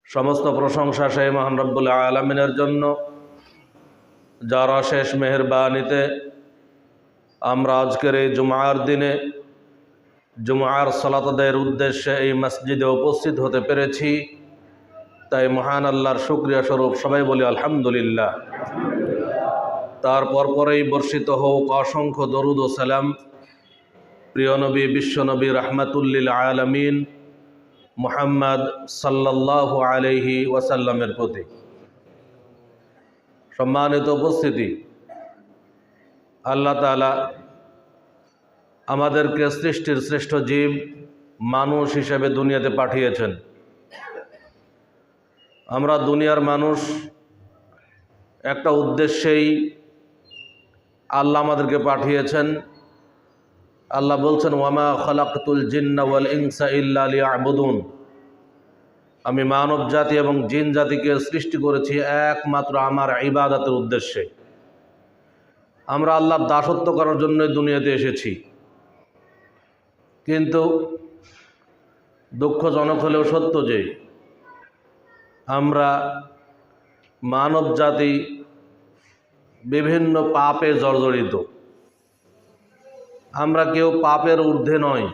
সমস্ত প্রশংসা সেই মহান রব্বুল আলামিনের জন্য, যার অশেষ মেহেরবানিতে আমরা আজকের এই জুমার দিনে জুমার সালাত আদায়ের উদ্দেশ্যে এই মসজিদে উপস্থিত হতে পেরেছি। তাই মহান আল্লাহর শুকরিয়া স্বরূপ সবাই বলি আলহামদুলিল্লাহ। তারপর পরেই বর্ষিত হোক অসংখ্য দরুদ ও সালাম প্রিয় নবী বিশ্বনবী রাহমাতুল্লিল আলামিন মুহাম্মদ সাল্লাল্লাহু আলাইহি ওয়াসাল্লামের প্রতি। সম্মানিত উপস্থিতি, আল্লাহ তাআলা আমাদেরকে সৃষ্টির শ্রেষ্ঠ জীব মানুষ হিসেবে দুনিয়াতে পাঠিয়েছেন। আমরা দুনিয়ার মানুষ একটা উদ্দেশ্যেই আল্লাহ আমাদেরকে পাঠিয়েছেন। আল্লাহ বলছেন, ওয়ামা খালাকতুল জিন্না ওয়াল ইনসা ইল্লা লিয়াবুদুন, আমি মানব জাতি এবং জিন জাতিকে সৃষ্টি করেছি একমাত্র আমার ইবাদতের উদ্দেশ্যে। আমরা আল্লাহর দাসত্ব করার জন্য দুনিয়াতে এসেছি। কিন্তু দুঃখজনক হলেও সত্য যে আমরা মানব জাতি বিভিন্ন পাপে জর্জরিত। আমরা কেউ পাপের ঊর্ধ্বে নয়।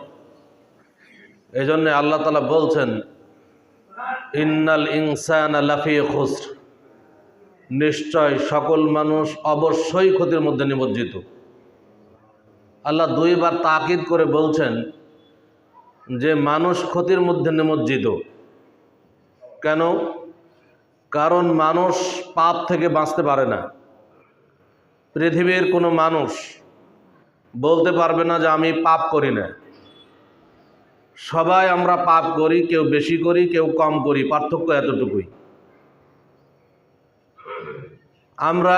এজন্য আল্লাহ তাআলা বলছেন, ইন্নাল ইনসানা লাফি খুসর, নিশ্চয় সকল মানুষ অবশ্যই ক্ষতির মধ্যে নিমজ্জিত। আল্লাহ দুইবার তাকিদ করে বলছেন যে মানুষ ক্ষতির মধ্যে নিমজ্জিত। কেন? কারণ মানুষ পাপ থেকে বাঁচতে পারে না। পৃথিবীর কোনো মানুষ বলতে পারবে না যে আমি পাপ করি না। সবাই আমরা পাপ করি, কেউ বেশি করি, কেউ কম করি, পার্থক্য এতটুকুই। আমরা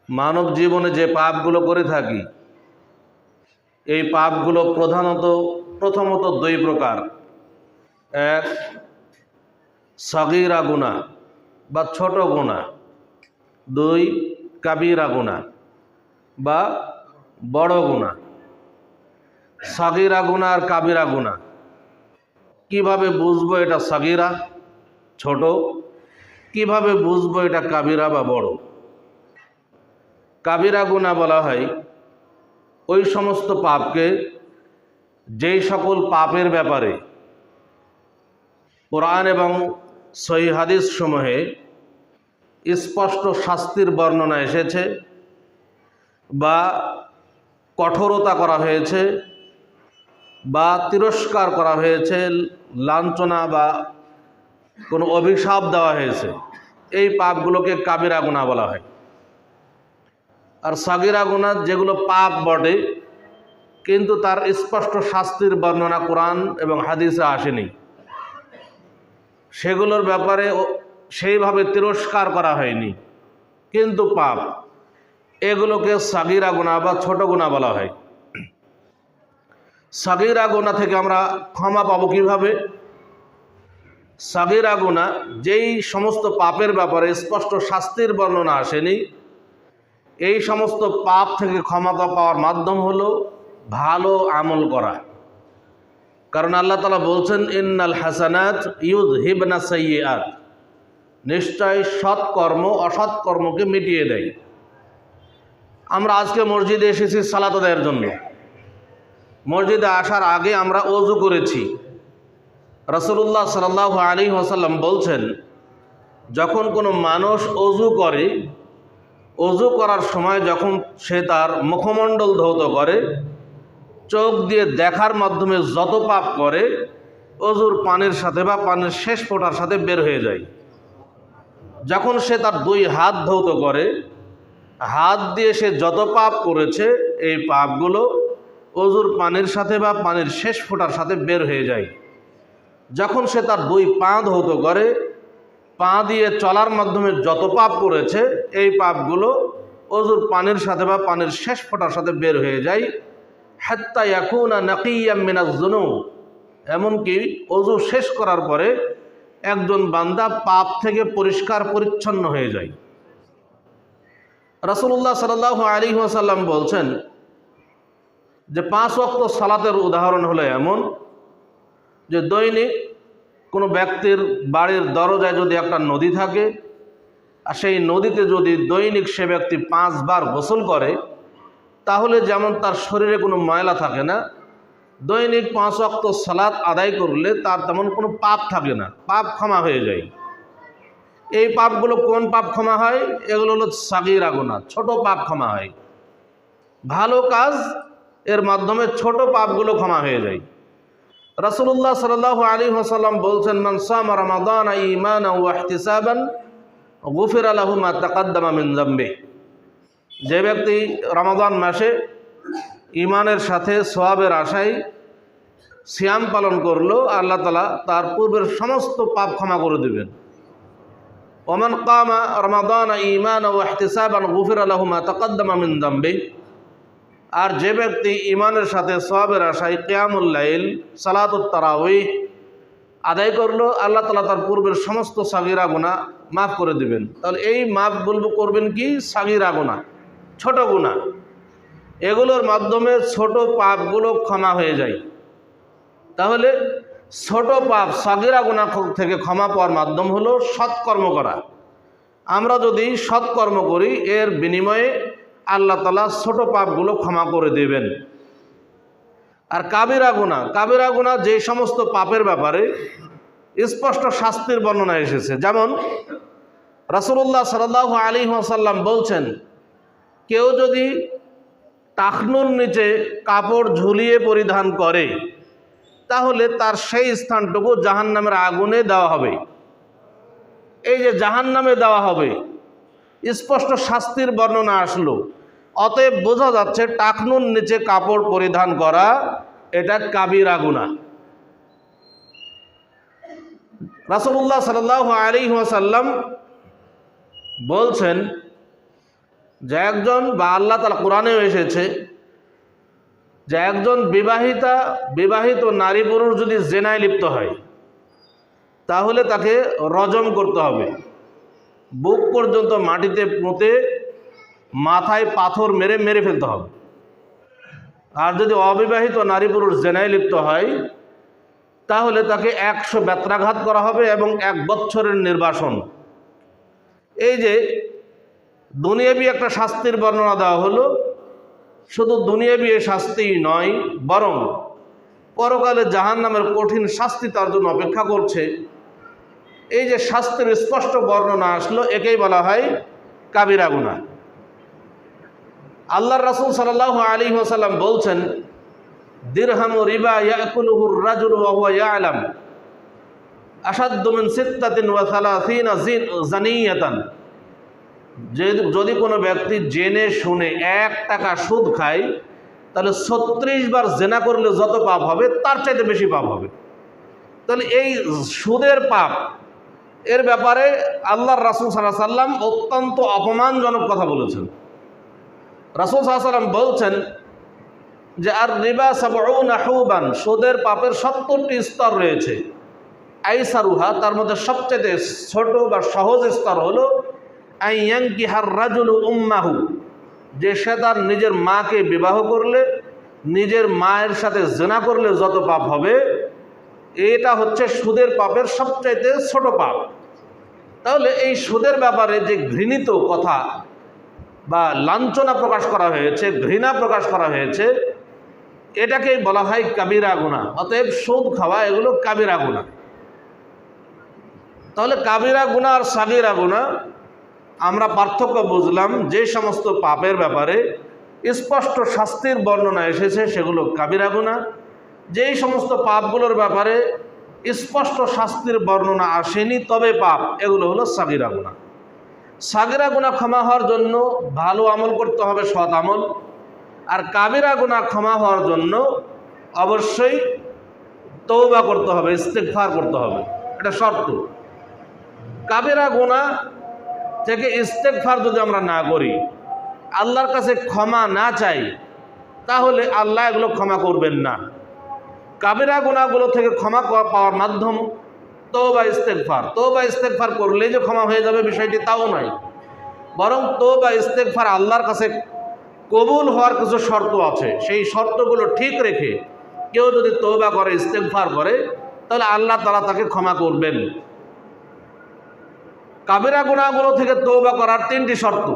মানব জীবনে যে পাপগুলো করে থাকি, এই পাপগুলো প্রথমত দুই প্রকার। এক, সগীরা গুনাহ বা ছোট গুনাহ। দুই, কাবীরা গুনাহ বা বড় গুনাহ। সগীরা গুনাহ আর কাবীরা গুনাহ কিভাবে বুঝবো এটা সগীরা ছোট, কিভাবে বুঝবো এটা কাবীরা বা বড়? কাবীরা গুনাহ বলা হয় ওই সমস্ত পাপকে যেই সকল পাপের ব্যাপারে কোরআন এবং সহিহ হাদিস সমূহে স্পষ্ট শাস্তির বর্ণনা এসেছে বা কঠোরতা করা হয়েছে বা তিরস্কার করা হয়েছে, লাঞ্ছনা বা কোনো অভিশাপ দেওয়া হয়েছে, এই পাপগুলোকে কাবীরা গুনাহ বলা হয়। আর সগীরা গুনাহ যেগুলো পাপ বটে কিন্তু তার স্পষ্ট শাস্তির বর্ণনা কোরআন এবং হাদিসে আসেনি, সেগুলোর ব্যাপারে সেইভাবে তিরস্কার করা হয়নি, কিন্তু পাপ, এগুলোকে সগীরা গুনাহ বা ছোট গুনাহ বলা হয়। সগীরা গুনাহ থেকে আমরা ক্ষমা পাবো কিভাবে? সগীরা গুনাহ যেই সমস্ত পাপের ব্যাপারে স্পষ্ট শাস্তির বর্ণনা আসেনি, এই সমস্ত পাপ থেকে ক্ষমতা পাওয়ার মাধ্যম হলো ভালো আমল করা। কারণ আল্লাহ তাআলা বলছেন, ইন্নাল হাসানাত ইউযহিবনা সাইয়্যাত, নিশ্চয় সৎকর্ম অসৎ কর্মকে মিটিয়ে দেয়। আমরা আজকে মসজিদে এসেছি সালাত আদায়ের জন্য। মসজিদে আসার আগে আমরা ওযু করেছি। রাসূলুল্লাহ সাল্লাল্লাহু আলাইহি ওয়াসাল্লাম বলছেন, যখন কোনো মানুষ ওযু করে, ওযু করার সময় যখন সে তার মুখমণ্ডল ধৌত করে, চোখ দিয়ে দেখার মাধ্যমে যত পাপ করে ওযুর পানির সাথে বা পানির শেষ ফোঁটার সাথে বের হয়ে যায়। যখন সে তার দুই হাত ধৌত করে, হাত দিয়ে সে যত পাপ করেছে এই পাপগুলো ওযুর পানির সাথে বা পানির শেষ ফোঁটার সাথে বের হয়ে যায়। যখন সে তার দুই পা ধৌত করে, পা দিয়ে চলার মাধ্যমে যত পাপ করেছে এই পাপগুলো ওযুর পানির সাথে বা পানির শেষ ফোঁটার সাথে বের হয়ে যায়। হাত্তা ইয়াকুনা নাকিয়্যাম মিনাজ যুনুব, এমনকি ওযু শেষ করার পরে একজন বান্দা পাপ থেকে পরিষ্কার পরিচ্ছন্ন হয়ে যায়। রাসূলুল্লাহ সাল্লাল্লাহু আলাইহি ওয়াসাল্লাম বলছেন যে 5 ওয়াক্ত সালাতের উদাহরণ হলো এমন যে দৈনিক কোনো ব্যক্তির বাড়ির দরজায় যদি একটা নদী থাকে আর সেই নদীতে যদি দৈনিক সে ব্যক্তি 5 বার গোসল করে, তাহলে যেমন তার শরীরে কোনো ময়লা থাকে না, দৈনিক 5 ওয়াক্ত সালাত আদায় করলে তার তেমন কোনো পাপ থাকে না, পাপ ক্ষমা হয়ে যায়। এই পাপগুলো কোন পাপ ক্ষমা হয়? এগুলো হলো সাগীরা গুনাহ, ছোট পাপ ক্ষমা হয়। ভালো কাজ এর মাধ্যমে ছোট পাপগুলো ক্ষমা হয়ে যায়। রাসূলুল্লাহ সাল্লাল্লাহু আলাইহি ওয়াসাল্লাম বলছেন, মান সামা রমাদান ঈমানান ওয়া ইহতিসাবান গুফিরা লাহু মা তাকাদ্দামা মিন যামবি। যে ব্যক্তি রমাদান মাসে ঈমানের সাথে সওয়াবের আশায় সিয়াম পালন করলো, আল্লাহ তাআলা তার পূর্বের সমস্ত পাপ ক্ষমা করে দেবেন। ওমান কামা রমাদান ঈমানান ওয়া ইহতিসাবান গুফিরা লাহু মা তাকাদ্দামা মিন যামবি। আর যে ব্যক্তি ঈমানের সাথে সওয়াবের আশায় কিয়ামুল লাইল, সালাতুত তারাবিহ আদায় করলো, আল্লাহ তাআলা তার পূর্বের সমস্ত সাগীরা গুনাহ মাফ করে দিবেন। তাহলে এই মাফ করবেন কি? সাগীরা গুনাহ, ছোট গুনাহ। এগুলোর মাধ্যমে ছোট পাপগুলো ক্ষমা হয়ে যায়। তাহলে ছোট পাপ সাগীরা গুনাহ থেকে ক্ষমা পাওয়ার মাধ্যম হলো সৎকর্ম করা। আমরা যদি সৎকর্ম করি, এর বিনিময়ে আল্লাহ তাআলা ছোট পাপগুলো ক্ষমা করে দেবেন। আর কাবিরা গুনাহ যে সমস্ত পাপের ব্যাপারে স্পষ্ট শাস্তির বর্ণনা এসেছে, যেমন রাসূলুল্লাহ সাল্লাল্লাহু আলাইহি ওয়াসাল্লাম বলছেন, কেউ যদি টাকনুর নিচে কাপড় ঝুলিয়ে পরিধান করে, তাহলে তার সেই স্থানটুকু জাহান্নামের আগুনে দেওয়া হবে। এই যে জাহান্নামে দেওয়া হবে, স্পষ্ট শাস্তির বর্ণনা আসলো। অতএব বোঝা যাচ্ছে টাকনুর নিচে কাপড় পরিধান করা এটা কাবিরা গুনাহ। রাসূলুল্লাহ সাল্লাল্লাহু আলাইহি ওয়াসাল্লাম বলছেন যে একজন, বা আল্লাহ তাআলা কোরআনেও এসেছে যে একজন বিবাহিত নারী পুরুষ যদি জিনায় লিপ্ত হয়, তাহলে তাকে রজম করতে হবে, বুক পর্যন্ত মাটিতে পুঁতে মাথায় পাথর মেরে ফেলতে হবে। আর যদি অবিবাহিত নারী পুরুষ জিনায় লিপ্ত হয়, তাহলে তাকে 100 বেত্রাঘাত করা হবে এবং 1 বছরের নির্বাসন। এই যে দুনিয়াবি একটা শাস্তির বর্ণনা দেওয়া হলো, শুধু দুনিয়াবি শাস্তিই নয়, বরং পরকালে জাহান্নামের কঠিন শাস্তি তার জন্য অপেক্ষা করছে। এই যে শাস্তির স্পষ্ট বর্ণনা আসলো, একেই বলা হয় কাবিরা গুনাহ। আল্লাহর রাসূল সাল্লাল্লাহু আলাইহি ওয়াসাল্লাম বলছেন, দিরহামু রিবা ইয়াকুলুহুর রাজুলু ওয়া হুয়া ইয়ালাম আশাদ্দু মিন 36 জানিয়াতান। যদি কোনো ব্যক্তি জেনে শুনে 1 টাকা সুদ খায়, তাহলে 36 বার জেনা করলে যত পাপ হবে তার চাইতে বেশি পাপ হবে। তাহলে এই সুদের পাপ এর ব্যাপারে আল্লাহর রাসূল সাল্লাল্লাহু আলাইহি ওয়াসাল্লাম অত্যন্ত অপমানজনক কথা বলেছেন। রাসূল সাল্লাল্লাহু আলাইহি ওয়াসাল্লাম বলছেন যে আর রিবা 70 হুবান, সুদের পাপের 70টি স্তর রয়েছে। আইসারুহা, তার মধ্যে সবচেয়ে ছোট বা সহজ স্তর হলো আইয়ানকিহার রাজুলু উম্মাহু, যে সে তার নিজের মাকে বিবাহ করলে, নিজের মায়ের সাথে জিনা করলে যত পাপ হবে, এটা হচ্ছে সুদের পাপের সবচাইতে ছোট পাপ। তাহলে এই সুদের ব্যাপারে যে ঘৃণিত কথা বা লাঞ্ছনা প্রকাশ করা হয়েছে, ঘৃণা প্রকাশ করা হয়েছে, এটাকেই বলা হয় কাবিরা গুনাহ। অতএব সুদ খাওয়া এগুলো কাবিরা গুনাহ। তাহলে কাবিরা গুনাহ আর সাগীরা গুনাহ আমরা পার্থক্য বুঝলাম। যে সমস্ত পাপের ব্যাপারে স্পষ্ট শাস্তির বর্ণনা এসেছে সেগুলো কাবিরা গুনাহ, যেই সমস্ত পাপগুলোর ব্যাপারে স্পষ্ট শাস্তির বর্ণনা আসেনি তবে পাপ, এগুলো হলো সাগীরা গুনাহ। সাগীরা গুনাহ ক্ষমা হওয়ার জন্য ভালো আমল করতে হবে, সৎ আমল। আর কাবিরা গুনাহ ক্ষমা হওয়ার জন্য অবশ্যই তওবা করতে হবে, ইস্তেগফার করতে হবে, এটা শর্ত। কাবিরা গুনাহ থেকে ইস্তেগফার যদি আমরা না করি, আল্লাহর কাছে ক্ষমা না চাই, তাহলে আল্লাহ এগুলো ক্ষমা করবেন না। কাবিরা গুনাহগুলো থেকে ক্ষমা পাওয়ার মাধ্যম তওবা ইস্তেগফার। তওবা ইস্তেগফার করলেই যে ক্ষমা হয়ে যাবে বিষয়টি তাও নয়, বরং তওবা ইস্তেগফার আল্লাহর কাছে কবুল হওয়ার কিছু শর্ত আছে। সেই শর্তগুলো ঠিক রেখে কেউ যদি তওবা করে, ইস্তেগফার করে, তাহলে আল্লাহ তাআলা তাকে ক্ষমা করবেন। কাবিরা গুনাহগুলো থেকে তওবা করার 3টি শর্ত,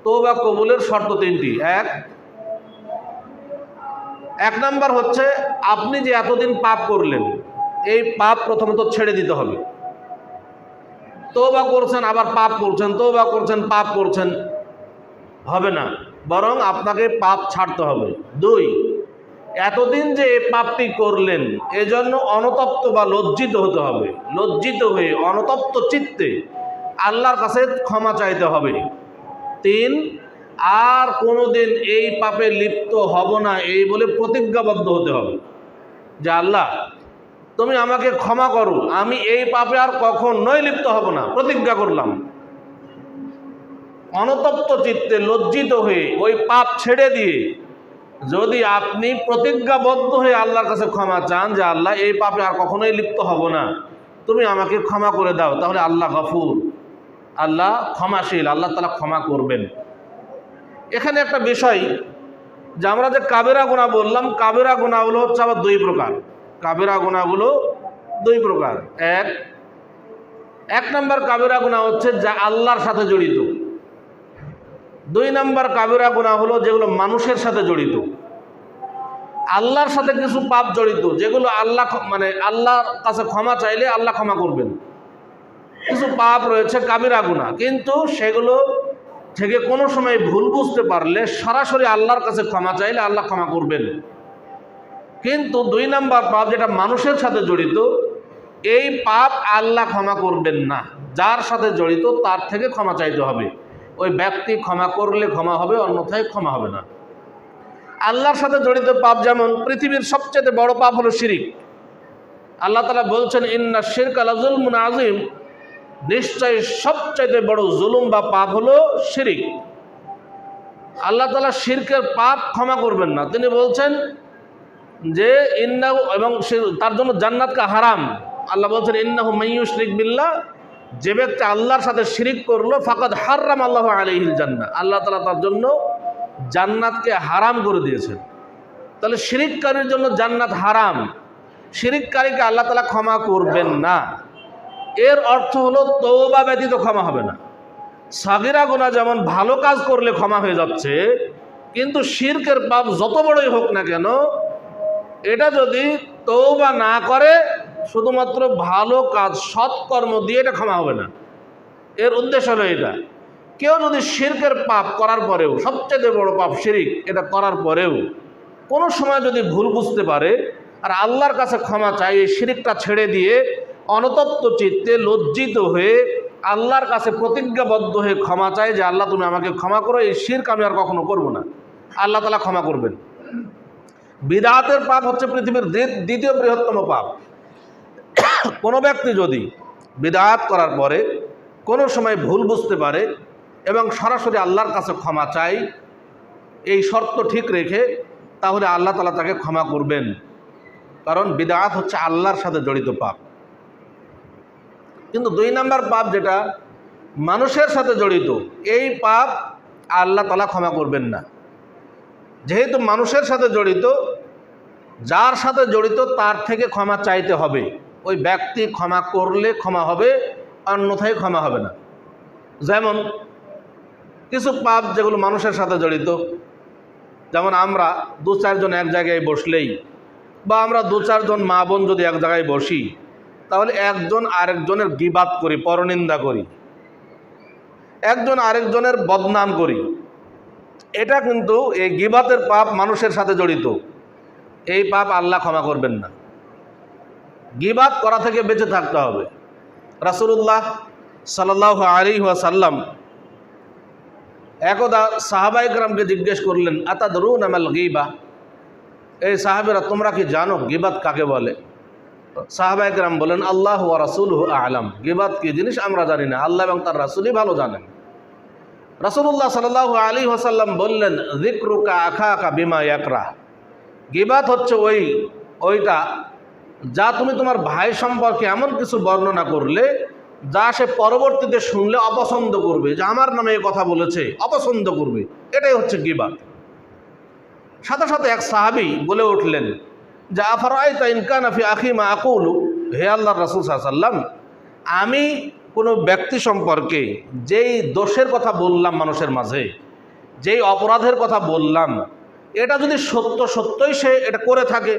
তওবা কবুলের শর্ত 3টি। এক নাম্বার হচ্ছে আপনি যে এতদিন পাপ করলেন এই পাপ প্রথমত ছেড়ে দিতে হবে। তওবা করছেন আবার পাপ করছেন, তওবা করছেন পাপ করছেন, হবে না, বরং আপনাকে পাপ ছাড়তে হবে। 2, এতদিন যে এই পাপটি করলেন এজন্য অনুতপ্ত বা লজ্জিত হতে হবে, লজ্জিত হয়ে অনুতপ্ত চিত্তে আল্লাহর কাছে ক্ষমা চাইতে হবে। 3, আর কোনোদিন এই পাপে লিপ্ত হব না এই বলে প্রতিজ্ঞাবদ্ধ হতে হবে যে আল্লাহ তুমি আমাকে ক্ষমা করো, আমি এই পাপে আর কখনোই লিপ্ত হব না, প্রতিজ্ঞা করলাম। অনুতপ্ত চিত্তে লজ্জিত হয়ে ওই পাপ ছেড়ে দিয়ে যদি আপনি প্রতিজ্ঞাবদ্ধ হয়ে আল্লাহর কাছে ক্ষমা চান যে আল্লাহ এই পাপে আর কখনোই লিপ্ত হব না, তুমি আমাকে ক্ষমা করে দাও, তাহলে আল্লাহ গফুর, আল্লাহ ক্ষমাশীল, আল্লাহ তাআলা ক্ষমা করবেন। এখানে একটা বিষয় যে আমরা যে কাবেরা গুনাহ বললাম, কাবেরা গুনাহগুলো হচ্ছে আবার 2 প্রকার। কাবেরা গুনাহগুলো 2 প্রকার। এক নাম্বার কাবেরা গুনাহ হচ্ছে যা আল্লাহর সাথে জড়িত। 2 নাম্বার কাবেরা গুনাহ হলো যেগুলো মানুষের সাথে জড়িত। আল্লাহর সাথে কিছু পাপ জড়িত যেগুলো আল্লাহ আল্লাহর কাছে ক্ষমা চাইলে আল্লাহ ক্ষমা করবেন। কিছু পাপ রয়েছে কাবিরা গুনাহ, কিন্তু সেগুলো থেকে কোনো সময় ভুল বুঝতে পারলে সরাসরি আল্লাহর কাছে ক্ষমা চাইলে আল্লাহ ক্ষমা করবেন। কিন্তু 2 নাম্বার পাপ যেটা মানুষের সাথে জড়িত, এই পাপ আল্লাহ ক্ষমা করবেন না, যার সাথে জড়িত তার থেকে ক্ষমা চাইতে হবে। ওই ব্যক্তি ক্ষমা করলে ক্ষমা হবে, অন্যথায় ক্ষমা হবে না। আল্লাহর সাথে জড়িত পাপ যেমন পৃথিবীর সবচেয়ে বড় পাপ হলো শিরিক। আল্লাহ তাআলা বলছেন ইন্না শিরকা লাযুলমুন আযীম, নিশ্চয় সবচেয়ে বড় জুলুম বা পাপ হলো শিরিক। আল্লাহ তাআলা শিরকের পাপ ক্ষমা করবেন না। তিনি বলছেন যে ইন্নাহু, এবং তার জন্য জান্নাতকে হারাম। আল্লাহ বলছেন ইন্নাহু মাইয়ুশরিক বিল্লাহ, যে ব্যক্তি আল্লাহর সাথে শিরিক করলো ফাকাদ হাররাম আল্লাহু আলাইহিল জান্নাহ, আল্লাহ তাআলা তার জন্য জান্নাতকে হারাম করে দিয়েছেন। তাহলে শিরিককারীর জন্য জান্নাত হারাম, শিরিককারীকে আল্লাহ তাআলা ক্ষমা করবেন না। এর অর্থ হলো তওবা ব্যতীত ক্ষমা হবে না। সাগীরা গুনাহ যেমন ভালো কাজ করলে ক্ষমা হয়ে যাচ্ছে, কিন্তু শিরকের পাপ যত বড়ই হোক না কেন, এটা যদি তওবা না করে শুধুমাত্র ভালো কাজ সৎকর্ম দিয়ে এটা ক্ষমা হবে না। এর উদ্দেশ্য হলো এটা, কেউ যদি শিরকের পাপ করার পরেও, সবচেয়ে বড় পাপ শিরিক, এটা করার পরেও কোনো সময় যদি ভুল বুঝতে পারে আর আল্লাহর কাছে ক্ষমা চায়, এই শিরিকটা ছেড়ে দিয়ে অনুতপ্ত চিত্তে লজ্জিত হয়ে আল্লাহর কাছে প্রতিজ্ঞাবদ্ধ হয়ে ক্ষমা চায় যে আল্লাহ তুমি আমাকে ক্ষমা করো, এই শিরক আমি আর কখনো করব না, আল্লাহ তাআলা ক্ষমা করবেন। বিদআতের পাপ হচ্ছে পৃথিবীর 2য় বৃহত্তম পাপ। কোনো ব্যক্তি যদি বিদআত করার পরে কোনো সময় ভুল বুঝতে পারে এবং সরাসরি আল্লাহর কাছে ক্ষমা চায়, এই শর্ত ঠিক রেখে, তাহলে আল্লাহ তাআলা তাকে ক্ষমা করবেন। কারণ বিদআত হচ্ছে আল্লাহর সাথে জড়িত পাপ। কিন্তু 2 নাম্বার পাপ যেটা মানুষের সাথে জড়িত, এই পাপ আল্লাহ তাআলা ক্ষমা করবেন না। যেহেতু মানুষের সাথে জড়িত, যার সাথে জড়িত তার থেকে ক্ষমা চাইতে হবে। ওই ব্যক্তি ক্ষমা করলে ক্ষমা হবে, অন্যথায় ক্ষমা হবে না। যেমন কিছু পাপ যেগুলো মানুষের সাথে জড়িত, যেমন আমরা 2-4 জন এক জায়গায় বসলেই, বা আমরা 2-4 জন মা বোন যদি এক জায়গায় বসি, তাহলে একজন আরেকজনের গীবাত করি, পরনিন্দা করি, একজন আরেকজনের বদনাম করি। এটা কিন্তু এই গীবাতের পাপ মানুষের সাথে জড়িত, এই পাপ আল্লাহ ক্ষমা করবেন না। গীবাত করা থেকে বেঁচে থাকতে হবে। রাসূলুল্লাহ সাল্লাল্লাহু আলাইহি ওয়াসাল্লাম একদা সাহাবায়ে কেরামকে জিজ্ঞেস করলেন আতাদরুনা মাল গীবা, এই সাহাবেরা তোমরা কি জানো গীবাত কাকে বলে? সাহাবায়ে কেরাম বলেন আল্লাহু ওয়া রাসূলুহু আ'লাম, গীবাত কি জিনিস আমরা জানি না, আল্লাহ এবং তার রাসূলই ভালো জানেন। রাসূলুল্লাহ সাল্লাল্লাহু আলাইহি ওয়াসাল্লাম বললেন যিকরুকা আখাকা বিমা ইয়াকরাহ, গীবাত হচ্ছে ওইটা যা তুমি তোমার ভাই সম্পর্কে এমন কিছু বর্ণনা করলে যা সে পরবর্তীতে শুনলে অপছন্দ করবে, যে আমার নামে এই কথা বলেছে, অপছন্দ করবে, এটাই হচ্ছে গীবাত। সাথে সাথে এক সাহাবী বলে উঠলেন যে আফারাইতা ইন কানা ফি আখি মা আকুলু, হে আল্লাহর রাসূল সাল্লাল্লাহু আলাইহি ওয়াসাল্লাম, আমি কোনো ব্যক্তি সম্পর্কে যেই দোষের কথা বললাম মানুষের মাঝে, যেই অপরাধের কথা বললাম, এটা যদি সত্যই সে এটা করে থাকে,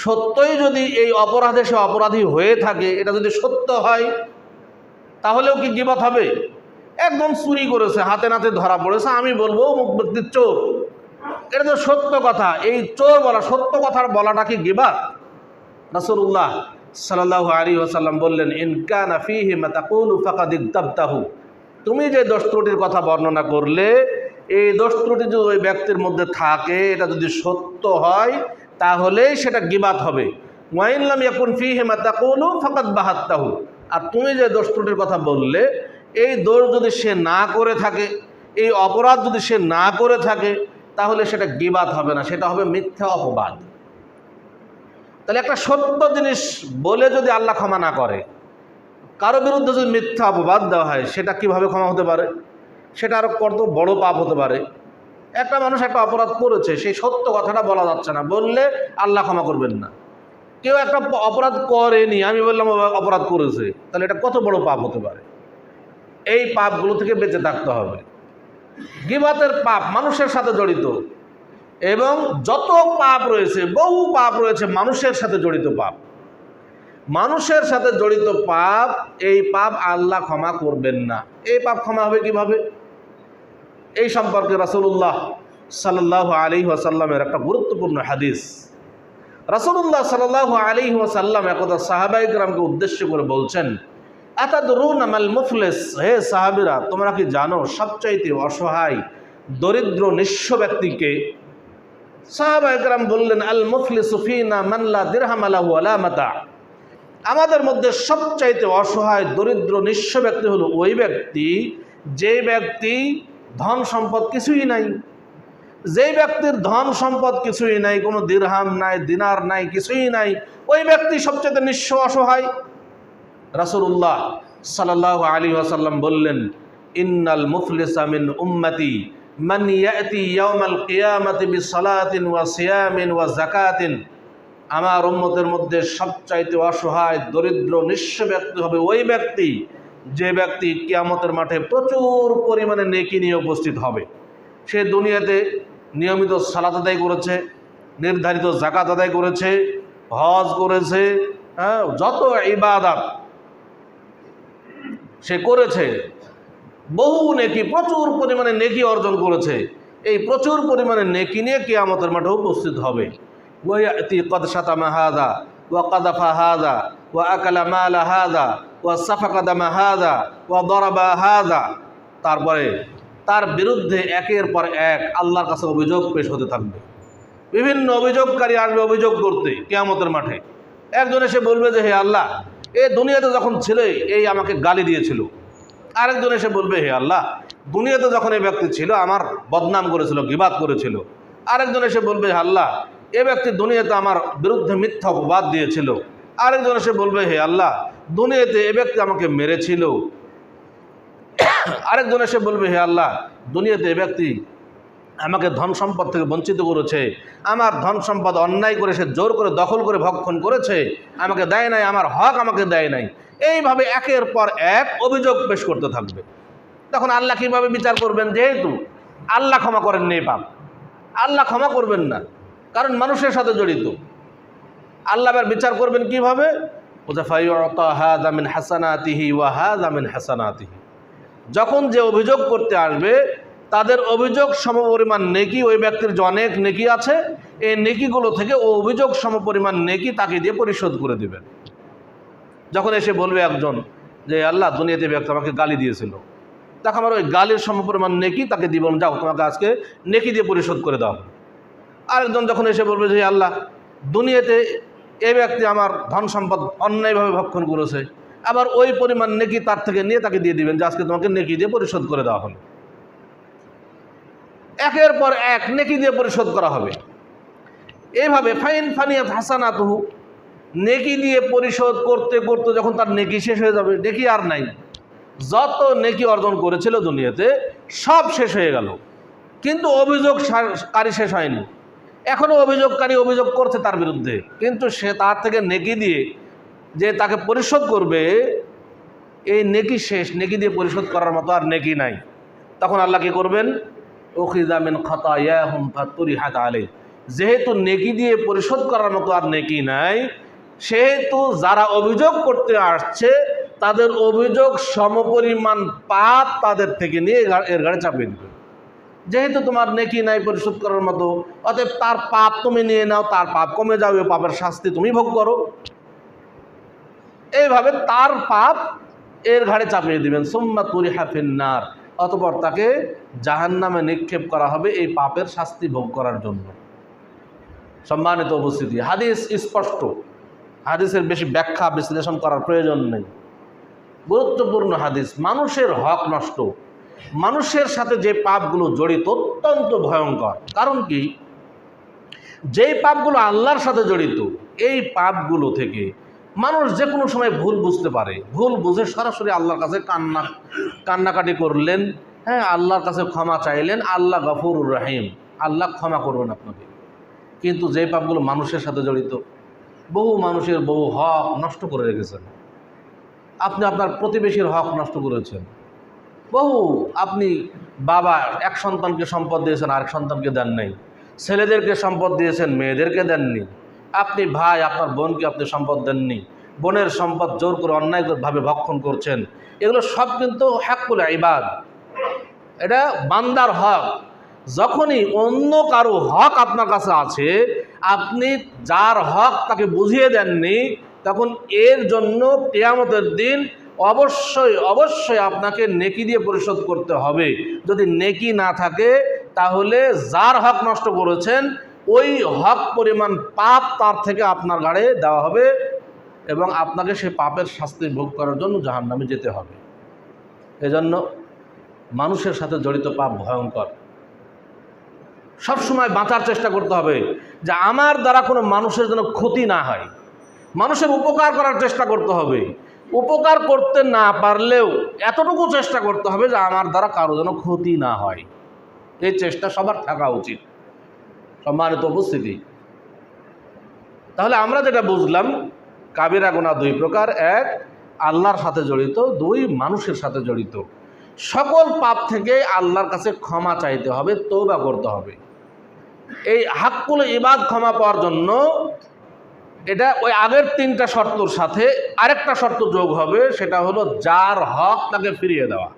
সত্যই যদি এই অপরাধে সে অপরাধী হয়ে থাকে, এটা যদি সত্য হয়, তাহলেও কি গীবত হবে? একদম চুরি করেছে, হাতে নাতে ধরা পড়েছে, আমি বলবো অমুক ব্যক্তি চোর, এটা তো সত্য কথা। এই চোর বলা, সত্য কথার বলাটা কি গীবত? রাসূলুল্লাহ সাল্লাল্লাহু আলাইহি ওয়াসাল্লাম বললেন, ইন কানা ফীহি মা তাকুলু ফাকাদ ইগতাবতাহু। তুমি যে দোষ ত্রুটির কথা বর্ণনা করলে, এই দোষ ত্রুটি যদি ওই ব্যক্তির মধ্যে থাকে, এটা যদি সত্য হয়, তাহলেই সেটা গীবত হবে। ওয়া ইন লাম ইয়াকুন ফীহি মা তাকুলু ফাকাদ বাহাত্তাহু। আর তুমি যে দোষ ত্রুটির কথা বললে, এই দোষ যদি সে না করে থাকে, এই অপরাধ যদি সে না করে থাকে, তাহলে সেটা গীবত হবে না, সেটা হবে মিথ্যা অপবাদ। তাহলে একটা সত্য জিনিস বলে যদি আল্লাহ ক্ষমা না করে, কারো বিরুদ্ধে যদি মিথ্যা অপবাদ দেওয়া হয়, সেটা কিভাবে ক্ষমা হতে পারে? সেটা আরও কত বড় পাপ হতে পারে। একটা মানুষ একটা অপরাধ করেছে, সেই সত্য কথাটা বলা যাচ্ছে না, বললে আল্লাহ ক্ষমা করবেন না। কেউ একটা অপরাধ করেনি, আমি বললাম অপরাধ করেছে, তাহলে এটা কত বড় পাপ হতে পারে। এই পাপগুলো থেকে বেঁচে থাকতে হবে। গীবতের পাপ মানুষের সাথে জড়িত, এবং যত পাপ রয়েছে, বহু পাপ রয়েছে মানুষের সাথে জড়িত পাপ। মানুষের সাথে জড়িত পাপ, এই পাপ আল্লাহ ক্ষমা করবেন না। এই পাপ ক্ষমা হবে কিভাবে? এই সম্পর্কে রাসূলুল্লাহ সাল্লাল্লাহু আলাইহি ওয়াসাল্লামের একটা গুরুত্বপূর্ণ হাদিস। রাসূলুল্লাহ সাল্লাল্লাহু আলাইহি ওয়াসাল্লাম একদা সাহাবায়ে কেরামকে উদ্দেশ্য করে বলছেন, আতাদরুনা মাল মুফলিস, হে সাহাবীরা, তোমরা কি জানো সবচাইতে অসহায়, দরিদ্র, নিঃস্ব ব্যক্তিকে? সাহাবায়ে কেরাম বললেন, আল মুফলিসু ফিনা মান লা দিরহাম লাহু ওয়ালা মাতা। আমাদের মধ্যে সবচাইতে অসহায়, দরিদ্র, নিঃস্ব ব্যক্তি হলো ওই ব্যক্তি, যে ব্যক্তি ধন সম্পদ কিছুই নাই। যেই ব্যক্তির ধন সম্পদ কিছুই নাই, কোনো দিরহাম নাই, দিনার নাই, কিছুই নাই, ওই ব্যক্তি সবচেয়ে নিঃস্ব, অসহায়। রাসূলুল্লাহ সাল্লাল্লাহু আলাইহি ওয়াসাল্লাম বললেন, ইন্নাল মুফলিসা মিন উম্মতি মান ইয়াতি ইয়াউমাল কিয়ামাতি বিসালাতিন ওয়া সিয়ামিন ওয়া যাকাতিন। আমার উম্মতের মধ্যে সবচাইতে অসহায়, দরিদ্র, নিঃস্ব ব্যক্তি হবে ওই ব্যক্তি, যে ব্যক্তি কিয়ামতের মাঠে প্রচুর পরিমাণে নেকি নিয়ে উপস্থিত হবে। সে দুনিয়াতে নিয়মিত সালাত আদায় করেছে, নির্ধারিত যাকাত আদায় করেছে, হজ করেছে, যত ইবাদত সে করেছে, বহু নেকি, প্রচুর পরিমাণে নেকি অর্জন করেছে। এই প্রচুর পরিমাণে নেকি নিয়ে কিয়ামতের মাঠে উপস্থিত হবে। ওয়ায়াতি কদ শাতামা হাযা ওয়া কাযাফা হাযা ওয়া আকালা মালা হাযা ওয়া সাফাকা দামা হাযা ওয়া দারাবা হাযা। তারপরে তার বিরুদ্ধে একের পর এক আল্লাহর কাছে অভিযোগ পেশ হতে থাকবে। বিভিন্ন অভিযোগকারী আসবে অভিযোগ করতে কিয়ামতের মাঠে। একজন এসে বলবে যে, হে আল্লাহ, এ দুনিয়াতে যখন ছিল এই আমাকে গালি দিয়েছিল। আরেকজন এসে বলবে, হে আল্লাহ, দুনিয়াতে যখন এই ব্যক্তি ছিল আমার বদনাম করেছিল, গীবাত করেছিল। আরেকজন এসে বলবে, হে আল্লাহ, এ ব্যক্তি দুনিয়াতে আমার বিরুদ্ধে মিথ্যা অপবাদ দিয়েছিল। আরেকজন এসে বলবে, হে আল্লাহ, দুনিয়াতে এ ব্যক্তি আমাকে মেরেছিল। আরেকজন এসে বলবে, হে আল্লাহ, দুনিয়াতে এ ব্যক্তি আমাকে ধন সম্পদ থেকে বঞ্চিত করেছে, আমার ধন সম্পদ অন্যায় করে সে জোর করে দখল করে ভক্ষণ করেছে, আমাকে দেয় নাই, আমার হক আমাকে দেয় নাই। এইভাবে একের পর এক অভিযোগ পেশ করতে থাকবে। তখন আল্লাহ কীভাবে বিচার করবেন? যেহেতু আল্লাহ ক্ষমা করেননি এই পাপ, আল্লাহ ক্ষমা করবেন না, কারণ মানুষের সাথে জড়িত। আল্লাহ এবার বিচার করবেন কীভাবে? যখন যে অভিযোগ করতে আসবে, তাদের অভিযোগ সমপরিমাণ নেকি, ওই ব্যক্তির যে অনেক নেকি আছে, এই নেকিগুলো থেকে ও অভিযোগ সমপরিমাণ নেকি তাকে দিয়ে পরিশোধ করে দেবেন। যখন এসে বলবে একজন যে, আল্লাহ, দুনিয়াতে ব্যক্তি আমাকে গালি দিয়েছিল, তখন আমার ওই গালির সমপরিমাণ নেকি তাকে দিব, যাও তোমাকে আজকে নেকি দিয়ে পরিশোধ করে দাও। আরেকজন যখন এসে বলবে যে, আল্লাহ, দুনিয়াতে এই ব্যক্তি আমার ধন সম্পদ অন্যায়ভাবে ভক্ষণ করেছে, আবার ওই পরিমাণ নেকি তার থেকে নিয়ে তাকে দিয়ে দিবেন যে আজকে তোমাকে নেকি দিয়ে পরিশোধ করে দেওয়া হলো। একের পর এক নেকি দিয়ে পরিশোধ করা হবে। এইভাবে ফাইন ফানিয়াত হাসানাতুহু, নেকি দিয়ে পরিশোধ করতে করতে যখন তার নেকি শেষ হয়ে যাবে, নেকি আর নাই, যত নেকি অর্জন করেছিল দুনিয়াতে সব শেষ হয়ে গেল, কিন্তু অভিযোগকারী শেষ হয়নি। এখনও অভিযোগকারী অভিযোগ করছে তার বিরুদ্ধে, কিন্তু সে তার থেকে নেকি দিয়ে যে তাকে পরিশোধ করবে, এই নেকি শেষ, নেকি দিয়ে পরিশোধ করার মতো আর নেকি নাই। তখন আল্লাহ কি করবেন? উখিযা মিন খাতায়াহুম ফাতুরিহাত আলাইহি, যেহেতু নেকি দিয়ে পরিশোধ করার মতো আর নেকি নাই, সেহেতু যারা অভিযোগ করতে আসছে তাদের অভিযোগ সমপরিমাণ পাপ তাদের থেকে নিয়ে এর ঘাড়ে চাপিয়ে দিবে। যেহেতু তোমার নেকি নাই পরিশোধ করার মতো, অতএব তার পাপ তুমি নিয়ে নাও, তার পাপ কমে যাবে, পাপের শাস্তি তুমি ভোগ করো। এইভাবে তার পাপ এর ঘাড়ে চাপিয়ে দিবেন। সুম্মা তুরিহা ফিন্নার, অতঃপর তাকে জাহান্নামে নিক্ষেপ করা হবে এই পাপের শাস্তি ভোগ করার জন্য। সম্মানিত উপস্থিতি, হাদিস স্পষ্ট, হাদিসের বেশি ব্যাখ্যা বিশ্লেষণ করার প্রয়োজন নেই। গুরুত্বপূর্ণ হাদিস। মানুষের হক নষ্ট, মানুষের সাথে যে পাপগুলো জড়িত অত্যন্ত ভয়ঙ্কর। কারণ কি? যেই পাপগুলো আল্লাহর সাথে জড়িত, এই পাপগুলো থেকে মানুষ যে কোনো সময় ভুল বুঝতে পারে, ভুল বুঝে সরাসরি আল্লাহর কাছে কান্নাকাটি করলেন, হ্যাঁ, আল্লাহর কাছে ক্ষমা চাইলেন, আল্লাহ গফুরুর রহিম, আল্লাহ ক্ষমা করবেন আপনাকে। কিন্তু যে পাপগুলো মানুষের সাথে জড়িত, বহু মানুষের বহু হক নষ্ট করে রেখেছেন। আপনি আপনার প্রতিবেশীর হক নষ্ট করেছেন, বহু। আপনি বাবা এক সন্তানকে সম্পদ দিয়েছেন, আরেক সন্তানকে দেন নাই। ছেলেদেরকে সম্পদ দিয়েছেন, মেয়েদেরকে দেননি। আপনি ভাই, আপনার বোনকে আপনি সম্পদ দেননি। বোনের সম্পদ জোর করে অন্যায়ভাবে ভক্ষণ করছেন। এগুলো সব কিন্তু হাক্কুল ইবাদ, এটা বান্দার হক। যখনই অন্য কারো হক আপনার কাছে আছে, আপনি যার হক তাকে বুঝিয়ে দেননি, তখন এর জন্য কিয়ামতের দিন অবশ্যই অবশ্যই আপনাকে নেকি দিয়ে পরিশোধ করতে হবে। যদি নেকি না থাকে, তাহলে যার হক নষ্ট করেছেন ওই হক পরিমাণ পাপ তার থেকে আপনার ঘাড়ে দেওয়া হবে এবং আপনাকে সে পাপের শাস্তি ভোগ করার জন্য জাহান্নামে যেতে হবে। এজন্য মানুষের সাথে জড়িত পাপ ভয়ঙ্কর। সবসময় বাঁচার চেষ্টা করতে হবে যে আমার দ্বারা কোনো মানুষের যেন ক্ষতি না হয়, মানুষের উপকার করার চেষ্টা করতে হবে। উপকার করতে না পারলেও এতটুকু চেষ্টা করতে হবে যে আমার দ্বারা কারো যেন ক্ষতি না হয়। এই চেষ্টা সবার থাকা উচিত। সম্মানিত উপস্থিতি, তাহলে আমরা যেটা বুঝলাম, কাবিরা গুনাহ দুই প্রকার: এক, আল্লাহর সাথে জড়িত; দুই, মানুষের সাথে জড়িত। সকল পাপ থেকে আল্লাহর কাছে ক্ষমা চাইতে হবে, তওবা করতে হবে। এই হাক্কুল ইবাদ ক্ষমা পাওয়ার জন্য এটা ওই আগের তিনটা শর্তর সাথে আরেকটা শর্ত যোগ হবে, সেটা হলো যার হক তাকে ফিরিয়ে দেওয়া।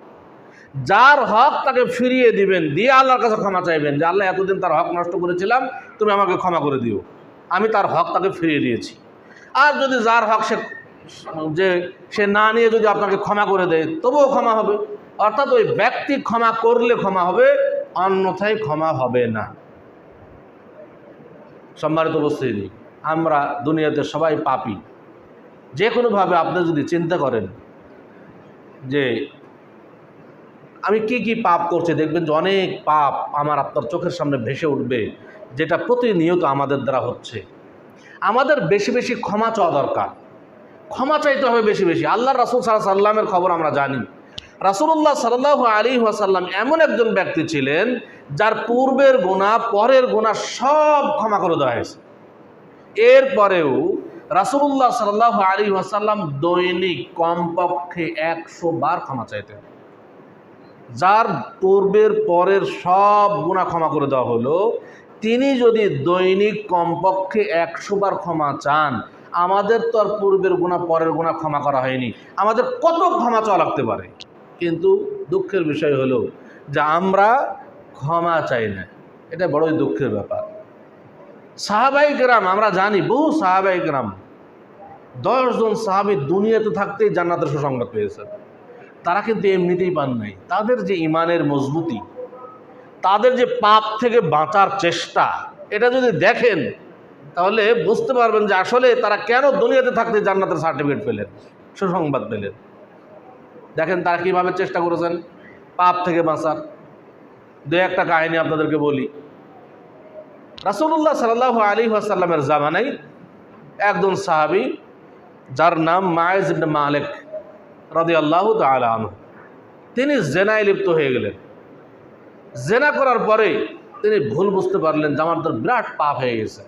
যার হক তাকে ফিরিয়ে দিবেন, দিয়ে আল্লাহর কাছে ক্ষমা চাইবেন যে আল্লাহ, এতদিন তার হক নষ্ট করেছিলাম, তুমি আমাকে ক্ষমা করে দিও, আমি তার হক তাকে ফিরিয়ে দিয়েছি। আর যদি যার হক সে না নিয়ে যদি আপনাকে ক্ষমা করে দেয়, তবুও ক্ষমা হবে। অর্থাৎ ওই ব্যক্তি ক্ষমা করলে ক্ষমা হবে, অন্যথায় ক্ষমা হবে না। সম্মানিত উপস্থিতি, আমরা দুনিয়াতে সবাই পাপী। যে কোনোভাবে আপনি যদি চিন্তা করেন যে আমি কি কি পাপ করছি, দেখবেন যে অনেক পাপ আমার আপনার চোখের সামনে ভেসে উঠবে, যেটা প্রতিনিয়ত আমাদের দ্বারা হচ্ছে। আমাদের বেশি বেশি ক্ষমা চাওয়া দরকার, ক্ষমা চাইতে হবে বেশি বেশি। আল্লাহ রাসূল সাল্লাল্লাহু আলাইহি ওয়াসাল্লামের খবর আমরা জানি। রাসূলুল্লাহ সাল্লাল্লাহু আলাইহি ওয়াসাল্লাম এমন একজন ব্যক্তি ছিলেন যার পূর্বের গুনাহ, পরের গুনাহ সব ক্ষমা করে দেওয়া হয়েছে। এরপরেও রাসূলুল্লাহ সাল্লাল্লাহু আলাইহি ওয়াসাল্লাম দৈনিক কমপক্ষে 100 বার ক্ষমা চাইতেন। যার পূর্বের পরের সব গুনাহ ক্ষমা করে দেওয়া হলো, তিনি যদি দৈনিক কমপক্ষে 100 বার ক্ষমা চান, আমাদের তো আর পূর্বের গুনাহ পরের গুনাহ ক্ষমা করা হয়নি, আমাদের কত ক্ষমা চাওয়া লাগতে পারে। কিন্তু দুঃখের বিষয় হলো যে আমরা ক্ষমা চাই না, এটা বড়ই দুঃখের ব্যাপার। সাহাবায়ে কেরাম, আমরা জানি বহু সাহাবায়ে কেরাম, 10 জন সাহাবী দুনিয়াতে থাকতেই জান্নাতের সুসংবাদ পেয়েছেন। তারা কিন্তু এমনিতেই পান নাই। তাদের যে ইমানের মজবুতি, তাদের যে পাপ থেকে বাঁচার চেষ্টা, এটা যদি দেখেন তাহলে বুঝতে পারবেন যে আসলে তারা কেন দুনিয়াতে থাকতে জান্নাতের সার্টিফিকেট পেলেন, সুসংবাদ পেলেন। দেখেন তারা কীভাবে চেষ্টা করেছেন পাপ থেকে বাঁচার। দু একটা কাহিনী আপনাদেরকে বলি। রাসূলুল্লাহ সাল্লাল্লাহু আলাইহি ওয়াসাল্লামের জামানায় একজন সাহাবী, যার নাম মাইজ ইবনে মালিক রাদিয়াল্লাহু তাআলা আনহু, তিনি জেনায় লিপ্ত হয়ে গেলেন। জেনা করার পরে তিনি ভুল বুঝতে পারলেন যে আমার তো বিরাট পাপ হয়ে গেছে।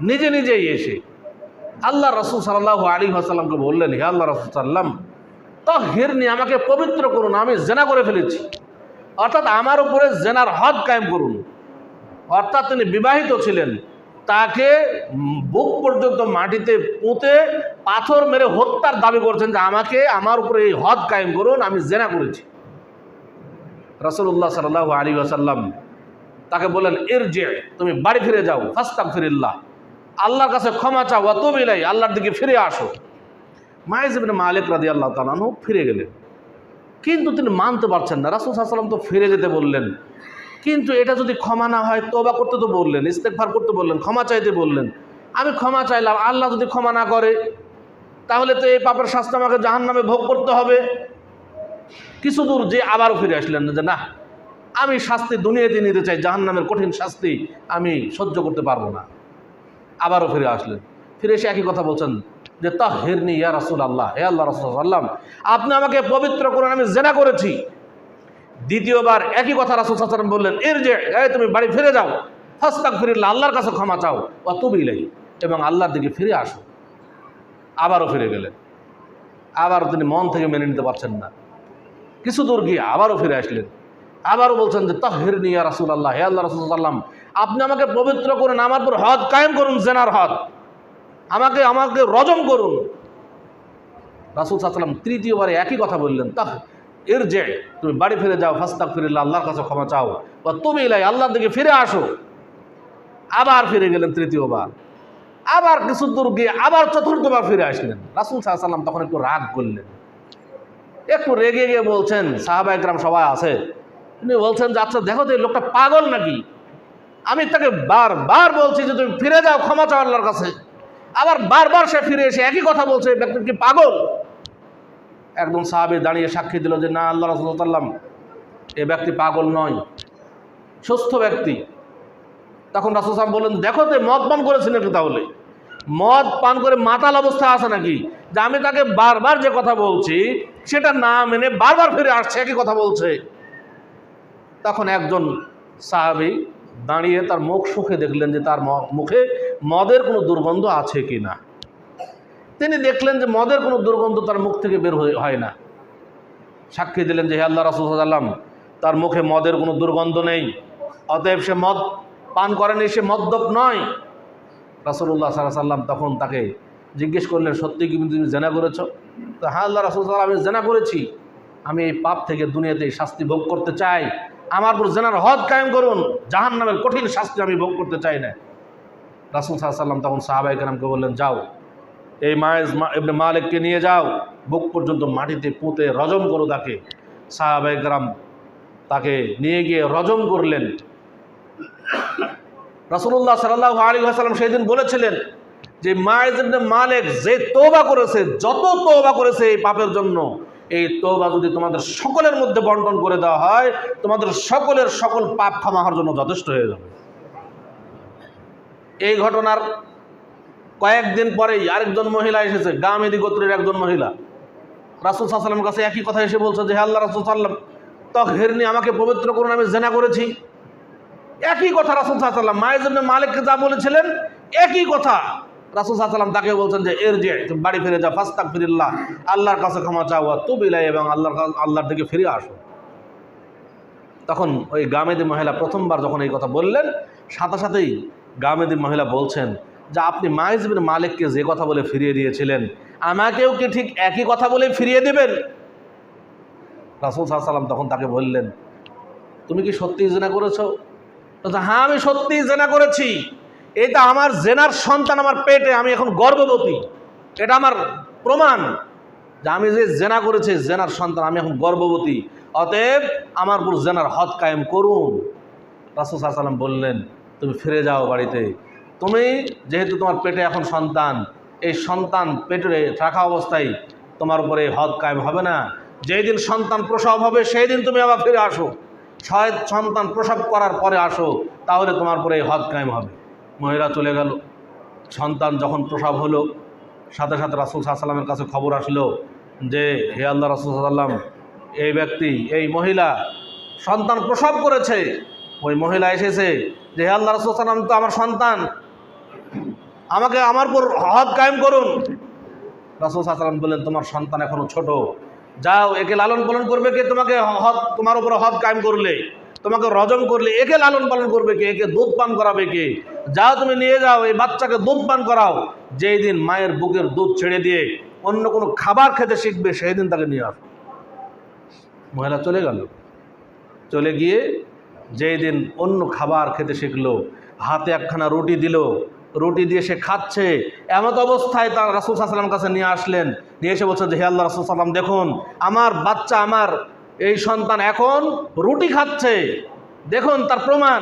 নিজে নিজেই এসে আল্লাহ রাসূল সাল্লাল্লাহু আলাইহি ওয়াসাল্লামকে বললেন, হে আল্লাহ রাসূল সাল্লাম, তাহহিরনি, আমাকে পবিত্র করুন, আমি জেনা করে ফেলেছি, অর্থাৎ আমার উপরে জেনার হদ কায়েম করুন। অর্থাৎ তিনি বিবাহিত ছিলেন, তাকে বুক পর্যন্ত মাটিতে পুঁতে পাথর মেরে হত্যার দাবি করছেন যে আমাকে, আমার উপরে এই হদ কায়েম করুন, আমি জেনা করেছি। রাসূলুল্লাহ সাল্লাল্লাহু আলাইহি ওয়াসাল্লাম তাকে বললেন, ইরজি, তুমি বাড়ি ফিরে যাও, ফাস্তাগফিরিল্লাহ, আল্লাহর কাছে ক্ষমা চাও, ওয়া তুব ইলাইহি, আল্লাহর দিকে ফিরে আসো। মাইজ ইবনে মালিক রাদিয়াল্লাহু তাআলা আনহু ফিরে গেলেন, কিন্তু তিনি মানতে পারছেন না। রাসূল সাল্লাল্লাহু আলাইহি ওয়াসাল্লাম তো ফিরে যেতে বললেন, কিন্তু এটা যদি ক্ষমা না হয়, তওবা করতে তো বললেন, ইস্তেগফার করতে বললেন, ক্ষমা চাইতে বললেন, আমি ক্ষমা চাইলাম, আল্লাহ যদি ক্ষমা না করে তাহলে তো এই পাপের শাস্তি আমাকে জাহান্নামে ভোগ করতে হবে। কিছু দূর যে আবারও ফিরে আসলেন যে না, আমি শাস্তি দুনিয়াতে নিতে চাই, জাহান্নামের কঠিন শাস্তি আমি সহ্য করতে পারবো না। আবারও ফিরে আসলেন, ফিরে এসে একই কথা বলছেন যে তাহহিরনি ইয়া রাসূলুল্লাহ, হে আল্লাহ রাসূল সাল্লাল্লাহু আলাইহি ওয়াসাল্লাম, আপনি আমাকে পবিত্র করুন, আমি জিনা করেছি। দ্বিতীয়বার একই কথা রাসূল সাল্লাল্লাহু আলাইহি ওয়াসাল্লাম বললেন, ইরজি, তুমি বাড়ি ফিরে যাও, ফাস্তাগফিরিল্লাহ, আল্লাহর কাছে ক্ষমা চাও, ওয়া তুব ইলাইহি, এবং আল্লাহর দিকে ফিরে আসো। আবারও ফিরে গেলেন, আবারও তিনি মন থেকে মেনে নিতে পারছেন না। কিছু দূর গিয়ে আবারও ফিরে আসলেন, আবারও বলছেন যে তাহহিরনি ইয়া রাসূলুল্লাহ, হে আল্লাহ রাসূল সাল্লাল্লাহু আলাইহি ওয়াসাল্লাম, আপনি আমাকে পবিত্র করুন, আমার উপর হদ কায়েম করুন, জেনার হদ, আমাকে রজম করুন। রাসূল সাল্লাল্লাহু আলাইহি ওয়াসাল্লাম তৃতীয়বারে একই কথা বললেন, ইরজি, তুমি বাড়ি ফিরে যাও, ফাস্তাগফিরিল্লাহ, আল্লাহর কাছে ক্ষমা চাও, ওয়া তুব ইলাইহি, আল্লাহর দিকে ফিরে আসো। আবার ফিরে গেলেন তৃতীয়বার, আবার কিছু দূর গিয়ে আবার চতুর্থবার ফিরে আসলেন। রাসূল সাল্লাল্লাহু আলাইহি ওয়াসাল্লাম তখন একটু রাগ করলেন, একটু রেগে গিয়ে বলছেন, সাহাবায়ে কেরাম সবাই আছে, তিনি বলছেন যে আচ্ছা দেখো তো এই লোকটা পাগল নাকি, আমি তাকে বারবার বলছি যে তুমি ফিরে যাও, ক্ষমা চাও আল্লাহর কাছে, আবার বারবার সে ফিরে এসে একই কথা বলছে, এই ব্যক্তি কি পাগল? একজন সাহাবী দাঁড়িয়ে সাক্ষী দিল যে না, আল্লাহ রাসূল সাল্লাল্লাহু আলাইহি ওয়াসাল্লাম, এই ব্যক্তি পাগল নয়, সুস্থ ব্যক্তি। তখন রাসূল সাল্লাল্লাহু আলাইহি ওয়াসাল্লাম বললেন, দেখো তো মদ পান করেছে নাকি, তাহলে মদ পান করে মাতাল অবস্থা আছে নাকি, যে আমি তাকে বারবার যে কথা বলছি সেটা না মেনে বারবার ফিরে আসছে, একই কথা বলছে। তখন একজন সাহাবী দাঁড়িয়ে তার মুখ শুঁকে দেখলেন যে তার মুখে মদের কোনো দুর্গন্ধ আছে কি না। তিনি দেখলেন যে মদের কোনো দুর্গন্ধ তার মুখ থেকে বের হয় না। সাক্ষী দিলেন যে হে আল্লাহ রাসূল সাল্লাল্লাহু আলাইহি ওয়াসাল্লাম, তার মুখে মদের কোনো দুর্গন্ধ নেই, অতএব সে মদ পান করেনি, সে মদ্যপ নয়। রাসূলুল্লাহ সাল্লাল্লাহু আলাইহি ওয়াসাল্লাম তখন তাকে জিজ্ঞেস করলেন, সত্যি কি তুমি জেনা করেছো? তো হ্যাঁ আল্লাহ রাসূল সাল্লাল্লাহু আলাইহি ওয়াসাল্লাম, আমি জেনা করেছি, আমি এই পাপ থেকে দুনিয়াতে শাস্তি ভোগ করতে চাই, আমার উপর জেনার হদ কায়েম করুন, জাহান্নামের কঠিন শাস্তি আমি ভোগ করতে চাই না। রাসূল সাল্লাল্লাহু আলাইহি ওয়াসাল্লাম তখন সাহাবায়ে কেরামকে বললেন, যাও এই মাইজ ইবনে মালিককে নিয়ে যাও, বুক পর্যন্ত মাটিতে পুঁতে রজম করো তাকে। সাহাবায়ে কেরাম তাকে নিয়ে গিয়ে রজম করলেন। রাসূলুল্লাহ সাল্লাল্লাহু আলাইহি ওয়াসাল্লাম সেই দিন বলেছিলেন যে মাইজ ইবনে মালিক যে তওবা করেছে, যত তওবা করেছে এই পাপের জন্য, এই তওবা যদি তোমাদের সকলের মধ্যে বন্টন করে দেওয়া হয়, তোমাদের সকলের সকল পাপ ক্ষমা হওয়ার জন্য যথেষ্ট হয়ে যাবে। এই ঘটনার কয়েকদিন পরেই আরেকজন মহিলা এসেছে, গামেদি গোত্রের একজন মহিলা, রাসূল সাল্লাল্লাহু আলাইহি ওয়াসাল্লামের কাছে একই কথা এসে বলছে যে হে আল্লাহ রাসূল সাল্লাল্লাহু আলাইহি ওয়াসাল্লাম, তাহহিরনি, আমাকে পবিত্র করুন, আমি জিনা করেছি। একই কথা রাসূল সাল্লাল্লাহু আলাইহি ওয়াসাল্লাম মাইজ ইবনে মালিককে যা বলেছিলেন একই কথা রাসূল সাল্লাল্লাহু আলাইহি ওয়াসাল্লাম তাকে বলছেন যে ইরজি, তুমি বাড়ি ফিরে যাও, ফাস্তাগফিরিল্লাহ, আল্লাহর কাছে ক্ষমা চাও, ওয়া তুব ইলাইহি, এবং আল্লাহর দিকে ফিরে আসো। তখন ওই গামেদি মহিলা প্রথমবার যখন এই কথা বললেন, সাথে সাথেই গামেদি মহিলা বলছেন যে আপনি মাইজ ইবনে মালিককে যে কথা বলে ফিরিয়ে দিয়েছিলেন, আমাকেও কি ঠিক একই কথা বলে ফিরিয়ে দেবেন? রাসূল সাল্লাল্লাহু আলাইহি ওয়াসাল্লাম তখন তাকে বললেন, তুমি কি সত্যিই জিনা করেছো? হ্যাঁ, আমি সত্যিই জিনা করেছি, এটা আমার জেনার সন্তান আমার পেটে, আমি এখন গর্ভবতী, এটা আমার প্রমাণ যে আমি যে জেনা করেছি, জেনার সন্তান, আমি এখন গর্ভবতী, অতএব আমার উপর জেনার হদ কায়েম করুন। রাসূল সাল্লাল্লাহু আলাইহি ওয়াসাল্লাম বললেন, তুমি ফিরে যাও বাড়িতে, তুমি যেহেতু তোমার পেটে এখন সন্তান, এই সন্তান পেটে থাকা অবস্থায় তোমার উপরে হদ কায়েম হবে না, যেই দিন সন্তান প্রসব হবে সেই দিন তুমি আবার ফিরে আসো, সন্তান প্রসব করার পরে আসো, তাহলে তোমার উপরে হদ কায়েম হবে। মহিলা চলে গেল। সন্তান যখন প্রসব হলো, সাথে সাথে রাসূল সাল্লাল্লাহু আলাইহি ওয়াসাল্লামের কাছে খবর আসলো যে হে আল্লাহ রাসূল সাল্লাল্লাহু আলাইহি ওয়াসাল্লাম, এই ব্যক্তি, এই মহিলা সন্তান প্রসব করেছে। ওই মহিলা এসেছে যে হে আল্লাহ রাসূল সাল্লাল্লাহু আলাইহি ওয়াসাল্লাম, তো আমার সন্তান আমাকে আমার উপর হদ কায়েম করুন। রাসূল সাল্লাল্লাহু আলাইহি ওয়াসাল্লাম বললেন, তোমার সন্তান এখনো ছোট, যাও, একে লালন পালন করবে কে? তোমাকে হদ, তোমার উপর হদ কায়েম করলে, তোমাকে রজম করলে, একে লালন পালন করবে কে? একে দুধ পান করাবে কে? যাও, তুমি নিয়ে যাও, এই বাচ্চাকে দুধ পান করাও। যেই দিন মায়ের বুকের দুধ ছেড়ে দিয়ে অন্য কোনো খাবার খেতে শিখবে, সেই দিন তাকে নিয়ে আসো। মহিলা চলে গেল। চলে গিয়ে যেই দিন অন্য খাবার খেতে শিখলো, হাতে একখানা রুটি দিল, রুটি দিয়ে সে খাচ্ছে, এমত অবস্থায় তার রাসূল সাল্লাল্লাহু আলাইহি ওয়াসাল্লাম কাছে নিয়ে আসলেন। নিয়ে এসে বলছেন যে, হে আল্লাহ রাসূল সাল্লাম, দেখুন আমার বাচ্চা, আমার এই সন্তান এখন রুটি খাচ্ছে, দেখুন তার প্রমাণ,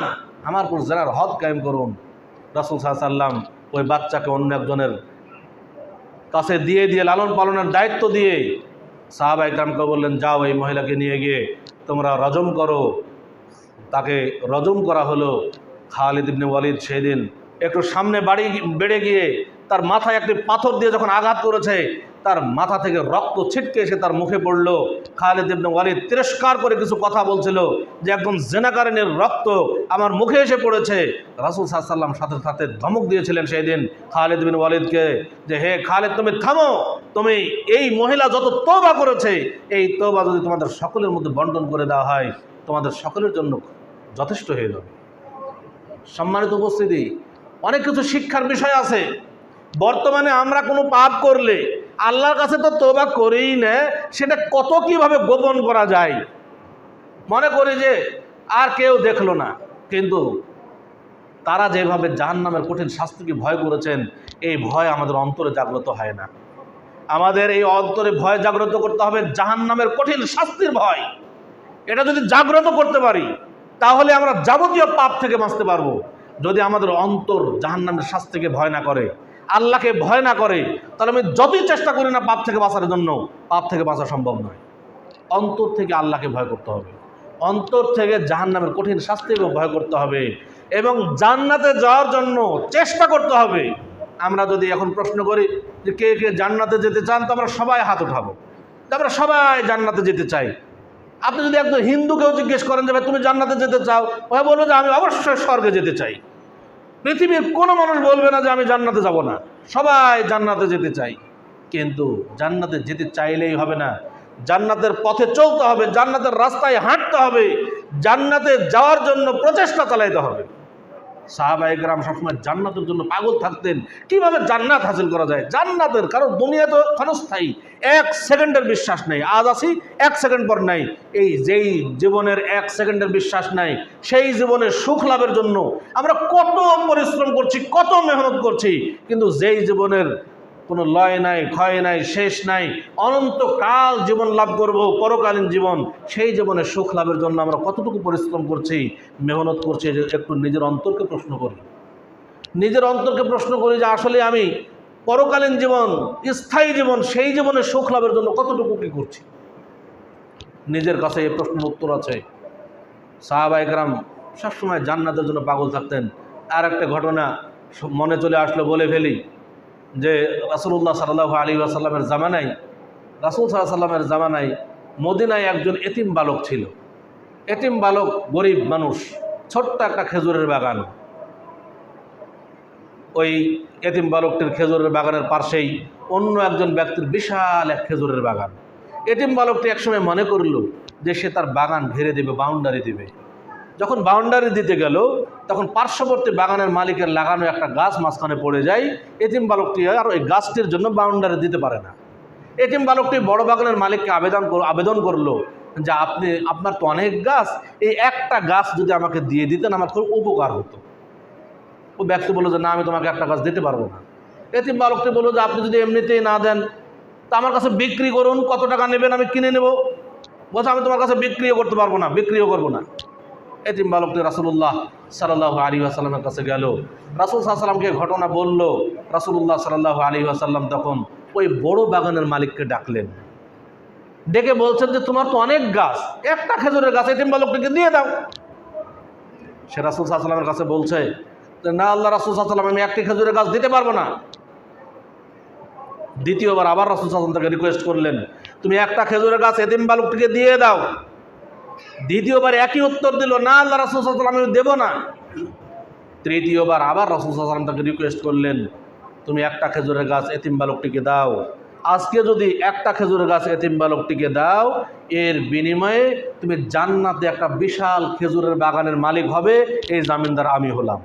আমার উপর জেনার হদ কায়েম করুন। রাসূল সাল্লাল্লাহু আলাইহি ওয়াসাল্লাম ওই বাচ্চাকে অন্য একজনের কাছে দিয়ে লালন পালনের দায়িত্ব দিয়ে সাহাবায়ে কেরামকে বললেন, যাও, এই মহিলাকে নিয়ে গিয়ে তোমরা রজম করো। তাকে রজম করা হলো। খালিদ ইবনে ওয়ালিদ সেদিন একটু সামনে বেড়ে গিয়ে তার মাথায় একটি পাথর দিয়ে যখন আঘাত করেছে, তার মাথা থেকে রক্ত ছিটকে এসে তার মুখে পড়ল। খালিদ ইবনে ওয়ালিদ তিরস্কার করে কিছু কথা বলছিল যে একদম জেনাকারিনীর রক্ত আমার মুখে এসে পড়েছে। রাসূল সাল্লাল্লাহু আলাইহি ওয়াসাল্লাম সাথে সাথে ধমক দিয়েছিলেন সেই দিন খালিদ ইবনে ওয়ালিদকে যে, হে খালিদ, তুমি থামো, তুমি এই মহিলা যত তওবা করেছে, এই তওবা যদি তোমাদের সকলের মধ্যে বন্টন করে দেওয়া হয়, তোমাদের সকলের জন্য যথেষ্ট হয়ে যাবে। সম্মানিত উপস্থিতি, অনেক কিছু শিক্ষার বিষয় আছে। বর্তমানে আমরা কোনো পাপ করলে আল্লাহর কাছে তো তওবা করেই না, সেটা কত কিভাবে গোপন করা যায়। মনে করি যে আর কেউ দেখলো না, কিন্তু তারা যেভাবে জাহান্নামের কঠিন শাস্তিকে ভয় করেছেন, এই ভয় আমাদের অন্তরে জাগ্রত হয় না। আমাদের এই অন্তরে ভয় জাগ্রত করতে হবে, জাহান্নামের কঠিন শাস্তির ভয়। এটা যদি জাগ্রত করতে পারি, তাহলে আমরা যাবতীয় পাপ থেকে বাঁচতে পারবো। যদি আমাদের অন্তর জাহান্নামের শাস্তিকে ভয় না করে, আল্লাহকে ভয় না করে, তাহলে আমি যতই চেষ্টা করি না পাপ থেকে বাঁচার জন্য, পাপ থেকে বাঁচা সম্ভব নয়। অন্তর থেকে আল্লাহকে ভয় করতে হবে, অন্তর থেকে জাহান্নামের কঠিন শাস্তিকে ভয় করতে হবে এবং জান্নাতে যাওয়ার জন্য চেষ্টা করতে হবে। আমরা যদি এখন প্রশ্ন করি যে কে কে জান্নাতে যেতে চান, তো আমরা সবাই হাত উঠাবো, আমরা সবাই জান্নাতে যেতে চাই। আপনি যদি একজন হিন্দুকেও জিজ্ঞেস করেন যে ভাই তুমি জান্নাতে যেতে চাও, ওই বলবে যে আমি অবশ্যই স্বর্গে যেতে চাই। পৃথিবীর কোনো মানুষ বলবে না যে আমি জান্নাতে যাব না, সবাই জান্নাতে যেতে চাই। কিন্তু জান্নাতে যেতে চাইলেই হবে না, জান্নাতের পথে চলতে হবে, জান্নাতের রাস্তায় হাঁটতে হবে, জান্নাতে যাওয়ার জন্য প্রচেষ্টা চালাইতে হবে। সাহাবায়ে কেরাম সবসময় জান্নাতের জন্য পাগল থাকতেন। কিভাবে জান্নাত হাসিল করা যায়? জান্নাতের, কারণ দুনিয়া তো ক্ষণস্থায়ী, 1 সেকেন্ডের বিশ্বাস নেই, আজ আসি 1 সেকেন্ড পর নাই। এই যেই জীবনের 1 সেকেন্ডের বিশ্বাস নাই, সেই জীবনের সুখ লাভের জন্য আমরা কত পরিশ্রম করছি, কত মেহনত করছি, কিন্তু যেই জীবনের কোনো লয় নাই, ক্ষয় নাই, শেষ নাই, অনন্তকাল জীবন লাভ করব, পরকালীন জীবন, সেই জীবনের সুখ লাভের জন্য আমরা কতটুকু পরিশ্রম করছি, মেহনত করছি। একটু নিজের অন্তরকে প্রশ্ন করি, নিজের অন্তরকে প্রশ্ন করি যে আসলে আমি পরকালীন জীবন, স্থায়ী জীবন, সেই জীবনের সুখ লাভের জন্য কতটুকু কী করছি। নিজের কাছে এই প্রশ্নের উত্তর আছে। সাহাবায়ে কেরাম সবসময় জান্নাতের জন্য পাগল থাকতেন। আর একটা ঘটনা মনে চলে আসলো, বলে ফেলি যে রাসূলুল্লাহ সাল্লাল্লাহু আলাইহি ওয়াসাল্লামের জামানায়, রাসূল সাল্লাল্লাহু আলাইহি ওয়াসাল্লামের জামানায় মদিনায় একজন এতিম বালক ছিল। এতিম বালক, গরিব মানুষ, ছোট্ট একটা খেজুরের বাগান। ওই এতিম বালকটির খেজুরের বাগানের পাশেই অন্য একজন ব্যক্তির বিশাল এক খেজুরের বাগান। এতিম বালকটি একসময় মনে করল যে সে তার বাগান ঘিরে দেবে, বাউন্ডারি দেবে। যখন বাউন্ডারি দিতে গেল, তখন পার্শ্ববর্তী বাগানের মালিকের লাগানো একটা গাছ মাঝখানে পড়ে যায়। এতিম বালকটি আর ওই গাছটির জন্য বাউন্ডারি দিতে পারে না। এতিম বালকটি বড় বাগানের মালিককে আবেদন করলো যে আপনার তো অনেক গাছ, এই একটা গাছ যদি আমাকে দিয়ে দিতেন আমার খুব উপকার হতো। ও ব্যক্তি বললো যে না, আমি তোমাকে একটা গাছ দিতে পারবো না। এতিম বালকটি বললো যে আপনি যদি এমনিতেই না দেন, তা আমার কাছে বিক্রি করুন, কত টাকা নেবেন আমি কিনে নেব। বলছে আমি তোমার কাছে বিক্রিও করতে পারবো না, বিক্রিও করবো না। এতিম বালকটি রাসূলুল্লাহ সাল্লাল্লাহু আলাইহি ওয়াসাল্লামের কাছে গেল, রাসূল সাল্লাল্লাহু আলাইহি ওয়াসাল্লামকে ঘটনা বলল। রাসূলুল্লাহ সাল্লাল্লাহু আলাইহি ওয়াসাল্লাম তখন ওই বড় বাগানের মালিককে ডাকলেন, ডেকে বলছেন যে তোমার তো অনেক গাছ, একটা খেজুরের গাছ এতিম বালকটিকে দিয়ে দাও। সে রাসূল সাল্লাল্লাহু আলাইহি ওয়াসাল্লামের কাছে বলছে যে না, আল্লাহ রাসূল সাল্লাল্লাহু আলাইহি ওয়াসাল্লাম, আমি একটি খেজুরের গাছ দিতে পারবো না। দ্বিতীয়বার আবার রাসূল সাল্লাল্লাহু আলাইহি ওয়াসাল্লাম তাকে রিকোয়েস্ট করলেন, তুমি একটা খেজুরের গাছ এতিম বালকটিকে দিয়ে দাও। দ্বিতীয়বার একই উত্তর দিল, না আল্লাহ রাসূল সাল্লাল্লাহু আলাইহি ওয়াসাল্লাম, আমি দেব না। তৃতীয়বার আবার রাসূল সাল্লাল্লাহু আলাইহি ওয়াসাল্লাম তাকে রিকোয়েস্ট করলেন, তুমি একটা খেজুরের গাছ এতিম বালকটিকে দাও। আজকে যদি একটা খেজুরের গাছ এতিম বালকটিকে দাও, এর বিনিময়ে তুমি জান্নাতে একটা বিশাল খেজুরের বাগানের মালিক হবে। এই জামিনদার আমি হলাম।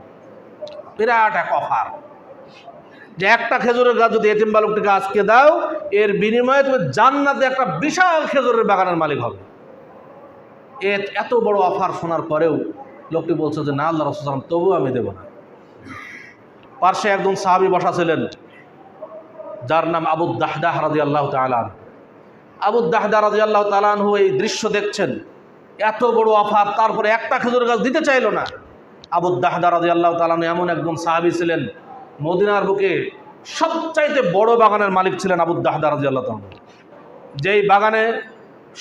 বিরাট এক অফার, যে একটা খেজুরের গাছ যদি এতিম বালকটিকে আজকে দাও, এর বিনিময়ে তুমি জান্নাতে একটা বিশাল খেজুরের বাগানের মালিক হবে। এত বড় অফার শোনার পরেও লোকটি বলছে যে না আল্লাহ রাসূল সাল্লাল্লাহু আলাইহি ওয়াসাল্লাম, তবুও আমি দেব না। পার্শ্বে একজন সাহাবী বসা ছিলেন, যার নাম আবু দাহদাহ রাদিয়াল্লাহু তাআলা আনহু। আবু দাহদাহ রাদিয়াল্লাহু তাআলা আনহু এই দৃশ্য দেখছেন, এত বড় অফার, তারপরে একটা খেজুরের গাছ দিতে চাইল না। আবু দাহদাহ রাদিয়াল্লাহু তাআলা আনহু এমন একজন সাহাবী ছিলেন, মদিনার বুকে সবচাইতে বড় বাগানের মালিক ছিলেন আবু দাহদাহ রাদিয়াল্লাহু তাআলা, যেই বাগানে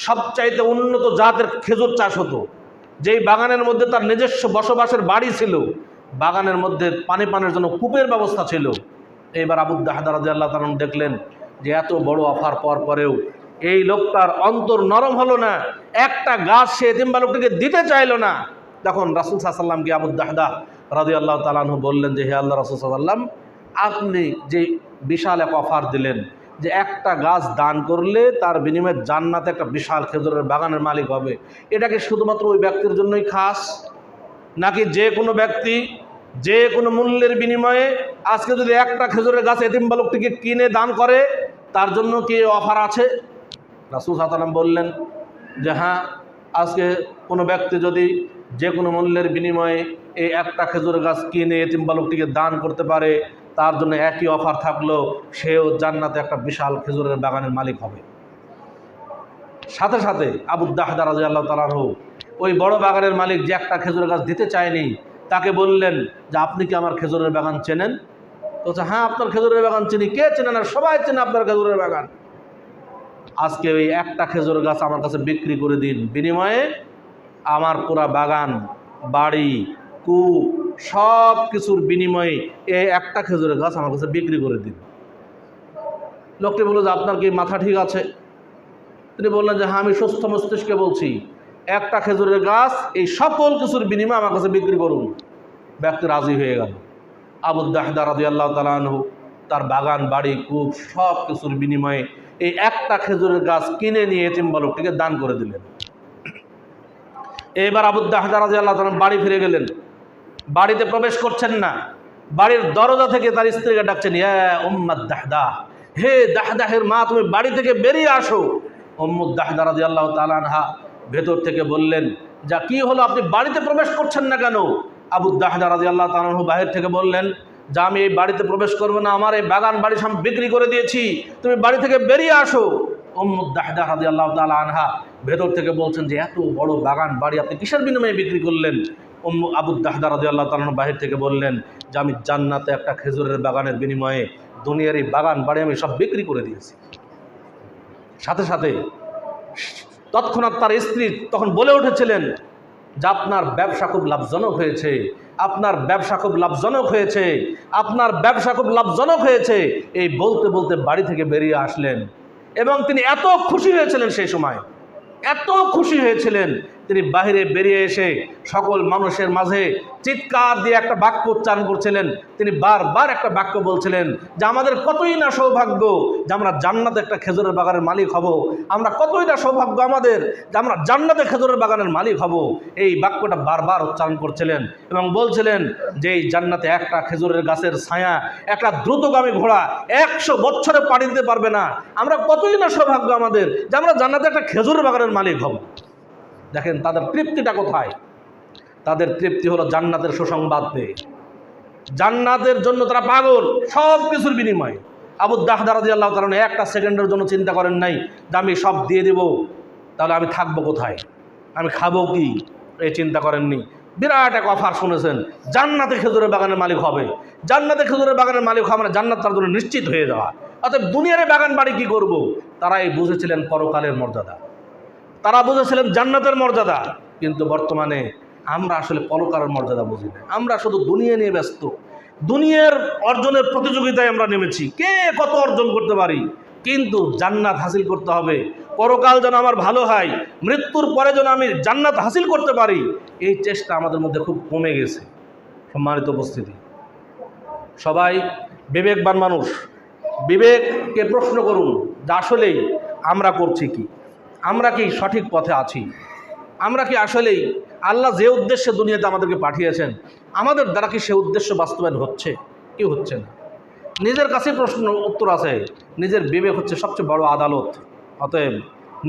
সবচাইতে উন্নত জাতের খেজুর চাষ হতো, যেই বাগানের মধ্যে তার নিজস্ব বসবাসের বাড়ি ছিল, বাগানের মধ্যে পানির জন্য কূপের ব্যবস্থা ছিল। এইবার আবু দাহদাহ রাদিয়াল্লাহু তাআলা দেখলেন যে এত বড় অফার পাওয়ার পরেও এই লোকটার অন্তর নরম হলো না, একটা গাছ সে এতিম বালকটিকে দিতে চাইল না। তখন রাসূল সাল্লাল্লাহু আলাইহি ওয়াসাল্লামকে আবু দাহদাহ রাদিয়াল্লাহু তাআলা আনহু বললেন যে হে আল্লাহ রাসূল সাল্লাল্লাহু আলাইহি ওয়াসাল্লাম, আপনি যে বিশাল এক অফার দিলেন যে একটা গাছ দান করলে তার বিনিময়ে জান্নাতে একটা বিশাল খেজুরের বাগানের মালিক হবে, এটা কি শুধুমাত্র ওই ব্যক্তির জন্যই খাস, নাকি যে কোনো ব্যক্তি যে কোনো মূল্যের বিনিময়ে আজকে যদি একটা খেজুরের গাছ এতিম বালকটিকে কিনে দান করে তার জন্য কি অফার আছে? রাসূল সাল্লাল্লাহু আলাইহি ওয়াসাল্লাম বললেন যে হ্যাঁ, আজকে কোনো ব্যক্তি যদি যে কোনো মূল্যের বিনিময়ে এই একটা খেজুরের গাছ কিনে এতিম বালকটিকে দান করতে পারে, তার জন্য একই অফার থাকলো, সেও জান্নাতে একটা বিশাল খেজুরের বাগানের মালিক হবে। সাথে সাথে আবু দাহদাহ রাদিয়াল্লাহু তাআলা আনহু ওই বড় বাগানের মালিক যে একটা খেজুরের গাছ দিতে চায়নি, তাকে বললেন যে আপনি কি আমার খেজুরের বাগান চেনেন? বলছে হ্যাঁ, আপনার খেজুরের বাগান চিনি। কে চেনে না? সবাই চেনে আপনার খেজুরের বাগান। আজকে ওই একটা খেজুরের গাছ আমার কাছে বিক্রি করে দিন, বিনিময়ে আমার পুরা বাগান, বাড়ি, কূপ, সব কিছুর বিনিময়ে এই একটা খেজুরের গাছ আমার কাছে বিক্রি করে দিন। লোকটি বলল যে আপনার কি মাথা ঠিক আছে? তিনি বললেন যে হ্যাঁ, আমি সুস্থ মস্তিষ্কে বলছি, একটা খেজুরের গাছ এই সকল কিছুর বিনিময়ে আমার কাছে বিক্রি করুন। ব্যক্তি রাজি হয়ে গেল। আবু দাহদাহ রাদিয়াল্লাহু তাআলা আনহু তার বাগান, বাড়ি, কূপ সব কিছুর বিনিময়ে এই একটা খেজুরের গাছ কিনে নিয়ে এতিম বালকটিকে দান করে দিলেন। এবার আবু দাহদাহ রাদিয়াল্লাহু তাআলা বাড়ি ফিরে গেলেন। বাড়িতে প্রবেশ করছেন না, বাড়ির দরজা থেকে তার স্ত্রীকে ডাকছেন, ইয়া উম্মাদ দাহদাহ, হে দাহদাহের মা, তুমি বাড়ি থেকে বেরিয়ে আসো। উম্মু দাহদাহ রাদিয়াল্লাহু তাআলা আনহা ভেতর থেকে বললেন, যা কি হলো, আপনি বাড়িতে প্রবেশ করছেন না কেন? আবু দাহদাহ রাদিয়াল্লাহু তাআলা আনহু বাহির থেকে বললেন যে আমি এই বাড়িতে প্রবেশ করবো না, আমার এই বাগান বাড়ি সব বিক্রি করে দিয়েছি, তুমি বাড়ি থেকে বেরিয়ে আসো। উম্মু দাহদাহ রাদিয়াল্লাহু তাআলা আনহা ভেতর থেকে বলছেন যে এত বড় বাগান বাড়ি আপনি কিসের বিনিময়ে বিক্রি করলেন? আবু দাহদাহ রাদিয়াল্লাহু তাআলা আনহু বাহির থেকে বললেন যে আমি জান্নাতে একটা খেজুরের বাগানের বিনিময়ে দুনিয়ার এই বাগান বাড়ি আমি সব বিক্রি করে দিয়েছি। সাথে সাথে তৎক্ষণাৎ তার স্ত্রী তখন বলে উঠেছিলেন যে আপনার ব্যবসা খুব লাভজনক হয়েছে, আপনার ব্যবসা খুব লাভজনক হয়েছে, আপনার ব্যবসা খুব লাভজনক হয়েছে। এই বলতে বলতে বাড়ি থেকে বেরিয়ে আসলেন এবং তিনি এত খুশি হয়েছিলেন, সেই সময় এত খুশি হয়েছিলেন, তিনি বাহিরে বেরিয়ে এসে সকল মানুষের মাঝে চিৎকার দিয়ে একটা বাক্য উচ্চারণ করছিলেন। তিনি বারবার একটা বাক্য বলছিলেন যে আমাদের কতই না সৌভাগ্য যে আমরা জান্নাতে একটা খেজুরের বাগানের মালিক হব, আমরা কতই না সৌভাগ্য আমাদের যে আমরা জান্নাতে খেজুরের বাগানের মালিক হব। এই বাক্যটা বারবার উচ্চারণ করছিলেন এবং বলছিলেন যে এই জান্নাতে একটা খেজুরের গাছের ছায়া একটা দ্রুতগামী ঘোড়া 100 বছরে পাড়ি দিতে পারবে না। আমরা কতই না সৌভাগ্য আমাদের যে আমরা জান্নাতে একটা খেজুরের বাগানের মালিক হব। দেখেন তাদের তৃপ্তিটা কোথায়? তাদের তৃপ্তি হলো জান্নাতের সুসংবাদ পেয়ে। জান্নাতের জন্য তারা পাগল, সব কিছুর বিনিময়ে। আবু দাহদাহ রাদিয়াল্লাহু তাআলা একটা সেকেন্ডের জন্য চিন্তা করেন নাই যে আমি সব দিয়ে দেব, তাহলে আমি থাকবো কোথায়, আমি খাবো কি, এই চিন্তা করেননি। বিরাট এক অফার শুনেছেন, জান্নাতে খেজুরের বাগানের মালিক হবে, জান্নাতে খেজুরের বাগানের মালিক হবে, মানে জান্নাত তার জন্য নিশ্চিত হয়ে যাওয়া। অর্থাৎ দুনিয়ার বাগান বাড়ি কি করব? তারাই বুঝেছিলেন পরকালের মর্যাদা, তারা বুঝেছিলেন জান্নাতের মর্যাদা। কিন্তু বর্তমানে আমরা আসলে পরকালের মর্যাদা বুঝি না, আমরা শুধু দুনিয়া নিয়ে ব্যস্ত, দুনিয়ার অর্জনের প্রতিযোগিতায় আমরা নেমেছি, কে কত অর্জন করতে পারি। কিন্তু জান্নাত হাসিল করতে হবে, পরকাল যেন আমার ভালো হয়, মৃত্যুর পরে যেন আমি জান্নাত হাসিল করতে পারি, এই চেষ্টা আমাদের মধ্যে খুব কমে গেছে। সম্মানিত উপস্থিতি, সবাই বিবেকবান মানুষ বিবেককে প্রশ্ন করুন যে আসলেই আমরা করছি কি, আমরা কি সঠিক পথে আছি, আমরা কি আসলেই আল্লাহ যে উদ্দেশ্যে দুনিয়াতে আমাদেরকে পাঠিয়েছেন আমাদের দ্বারা কি সে উদ্দেশ্য বাস্তবায়ন হচ্ছে কি হচ্ছে না। নিজের কাছে প্রশ্ন উত্তর আছে, নিজের বিবেক হচ্ছে সবচেয়ে বড় আদালত। অতএব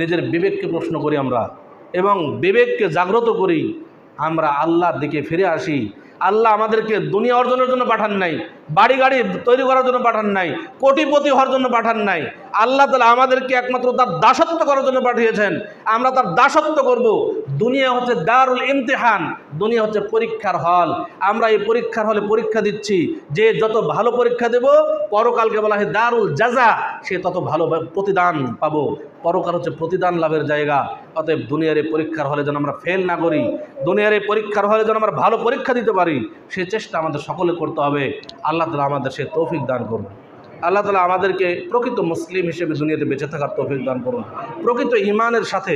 নিজের বিবেককে প্রশ্ন করি আমরা এবং বিবেককে জাগ্রত করি, আমরা আল্লাহর দিকে ফিরে আসি। আল্লাহ আমাদেরকে দুনিয়া অর্জনের জন্য পাঠান নাই, বাড়ি গাড়ি তৈরি করার জন্য পাঠান নাই, কোটিপতি হওয়ার জন্য পাঠান নাই। আল্লাহ তাআলা আমাদেরকে একমাত্র তার দাসত্ব করার জন্য পাঠিয়েছেন। আমরা তার দাসত্ব করব। দুনিয়া হচ্ছে দারুল ইমতিহান, দুনিয়া হচ্ছে পরীক্ষার হল। আমরা এই পরীক্ষার হলে পরীক্ষা দিচ্ছি। যে যত ভালো পরীক্ষা দেব, পরকালকে বলা হয় দারুল জাজা, সে তত ভালো প্রতিদান পাবো। পরকাল হচ্ছে প্রতিদান লাভের জায়গা। অতএব দুনিয়ার এই পরীক্ষার হলে যেন আমরা ফেল না করি, দুনিয়ার এই পরীক্ষার হলে যেন আমরা ভালো পরীক্ষা দিতে পারি, সে চেষ্টা আমাদের সকলে করতে হবে। আল্লাহ তাআলা আমাদের সে তৌফিক দান করুন। আল্লাহ তাআলা আমাদেরকে প্রকৃত মুসলিম হিসেবে দুনিয়াতে বেঁচে থাকার তৌফিক দান করুন, প্রকৃত ঈমানের সাথে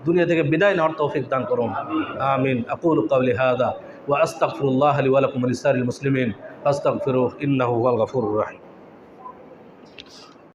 দুনিয়া থেকে বিদায় নেওয়ার তৌফিক দান করুন। আমিন। আকুলু কাওলি হাযা ওয়া আস্তাগফিরুল্লাহ লি ওয়া লাকুম ওয়া লিসাইরিল মুসলিমিন ফাস্তাগফিরুহু ইন্নাহু হুয়াল গফুরুর রহিম।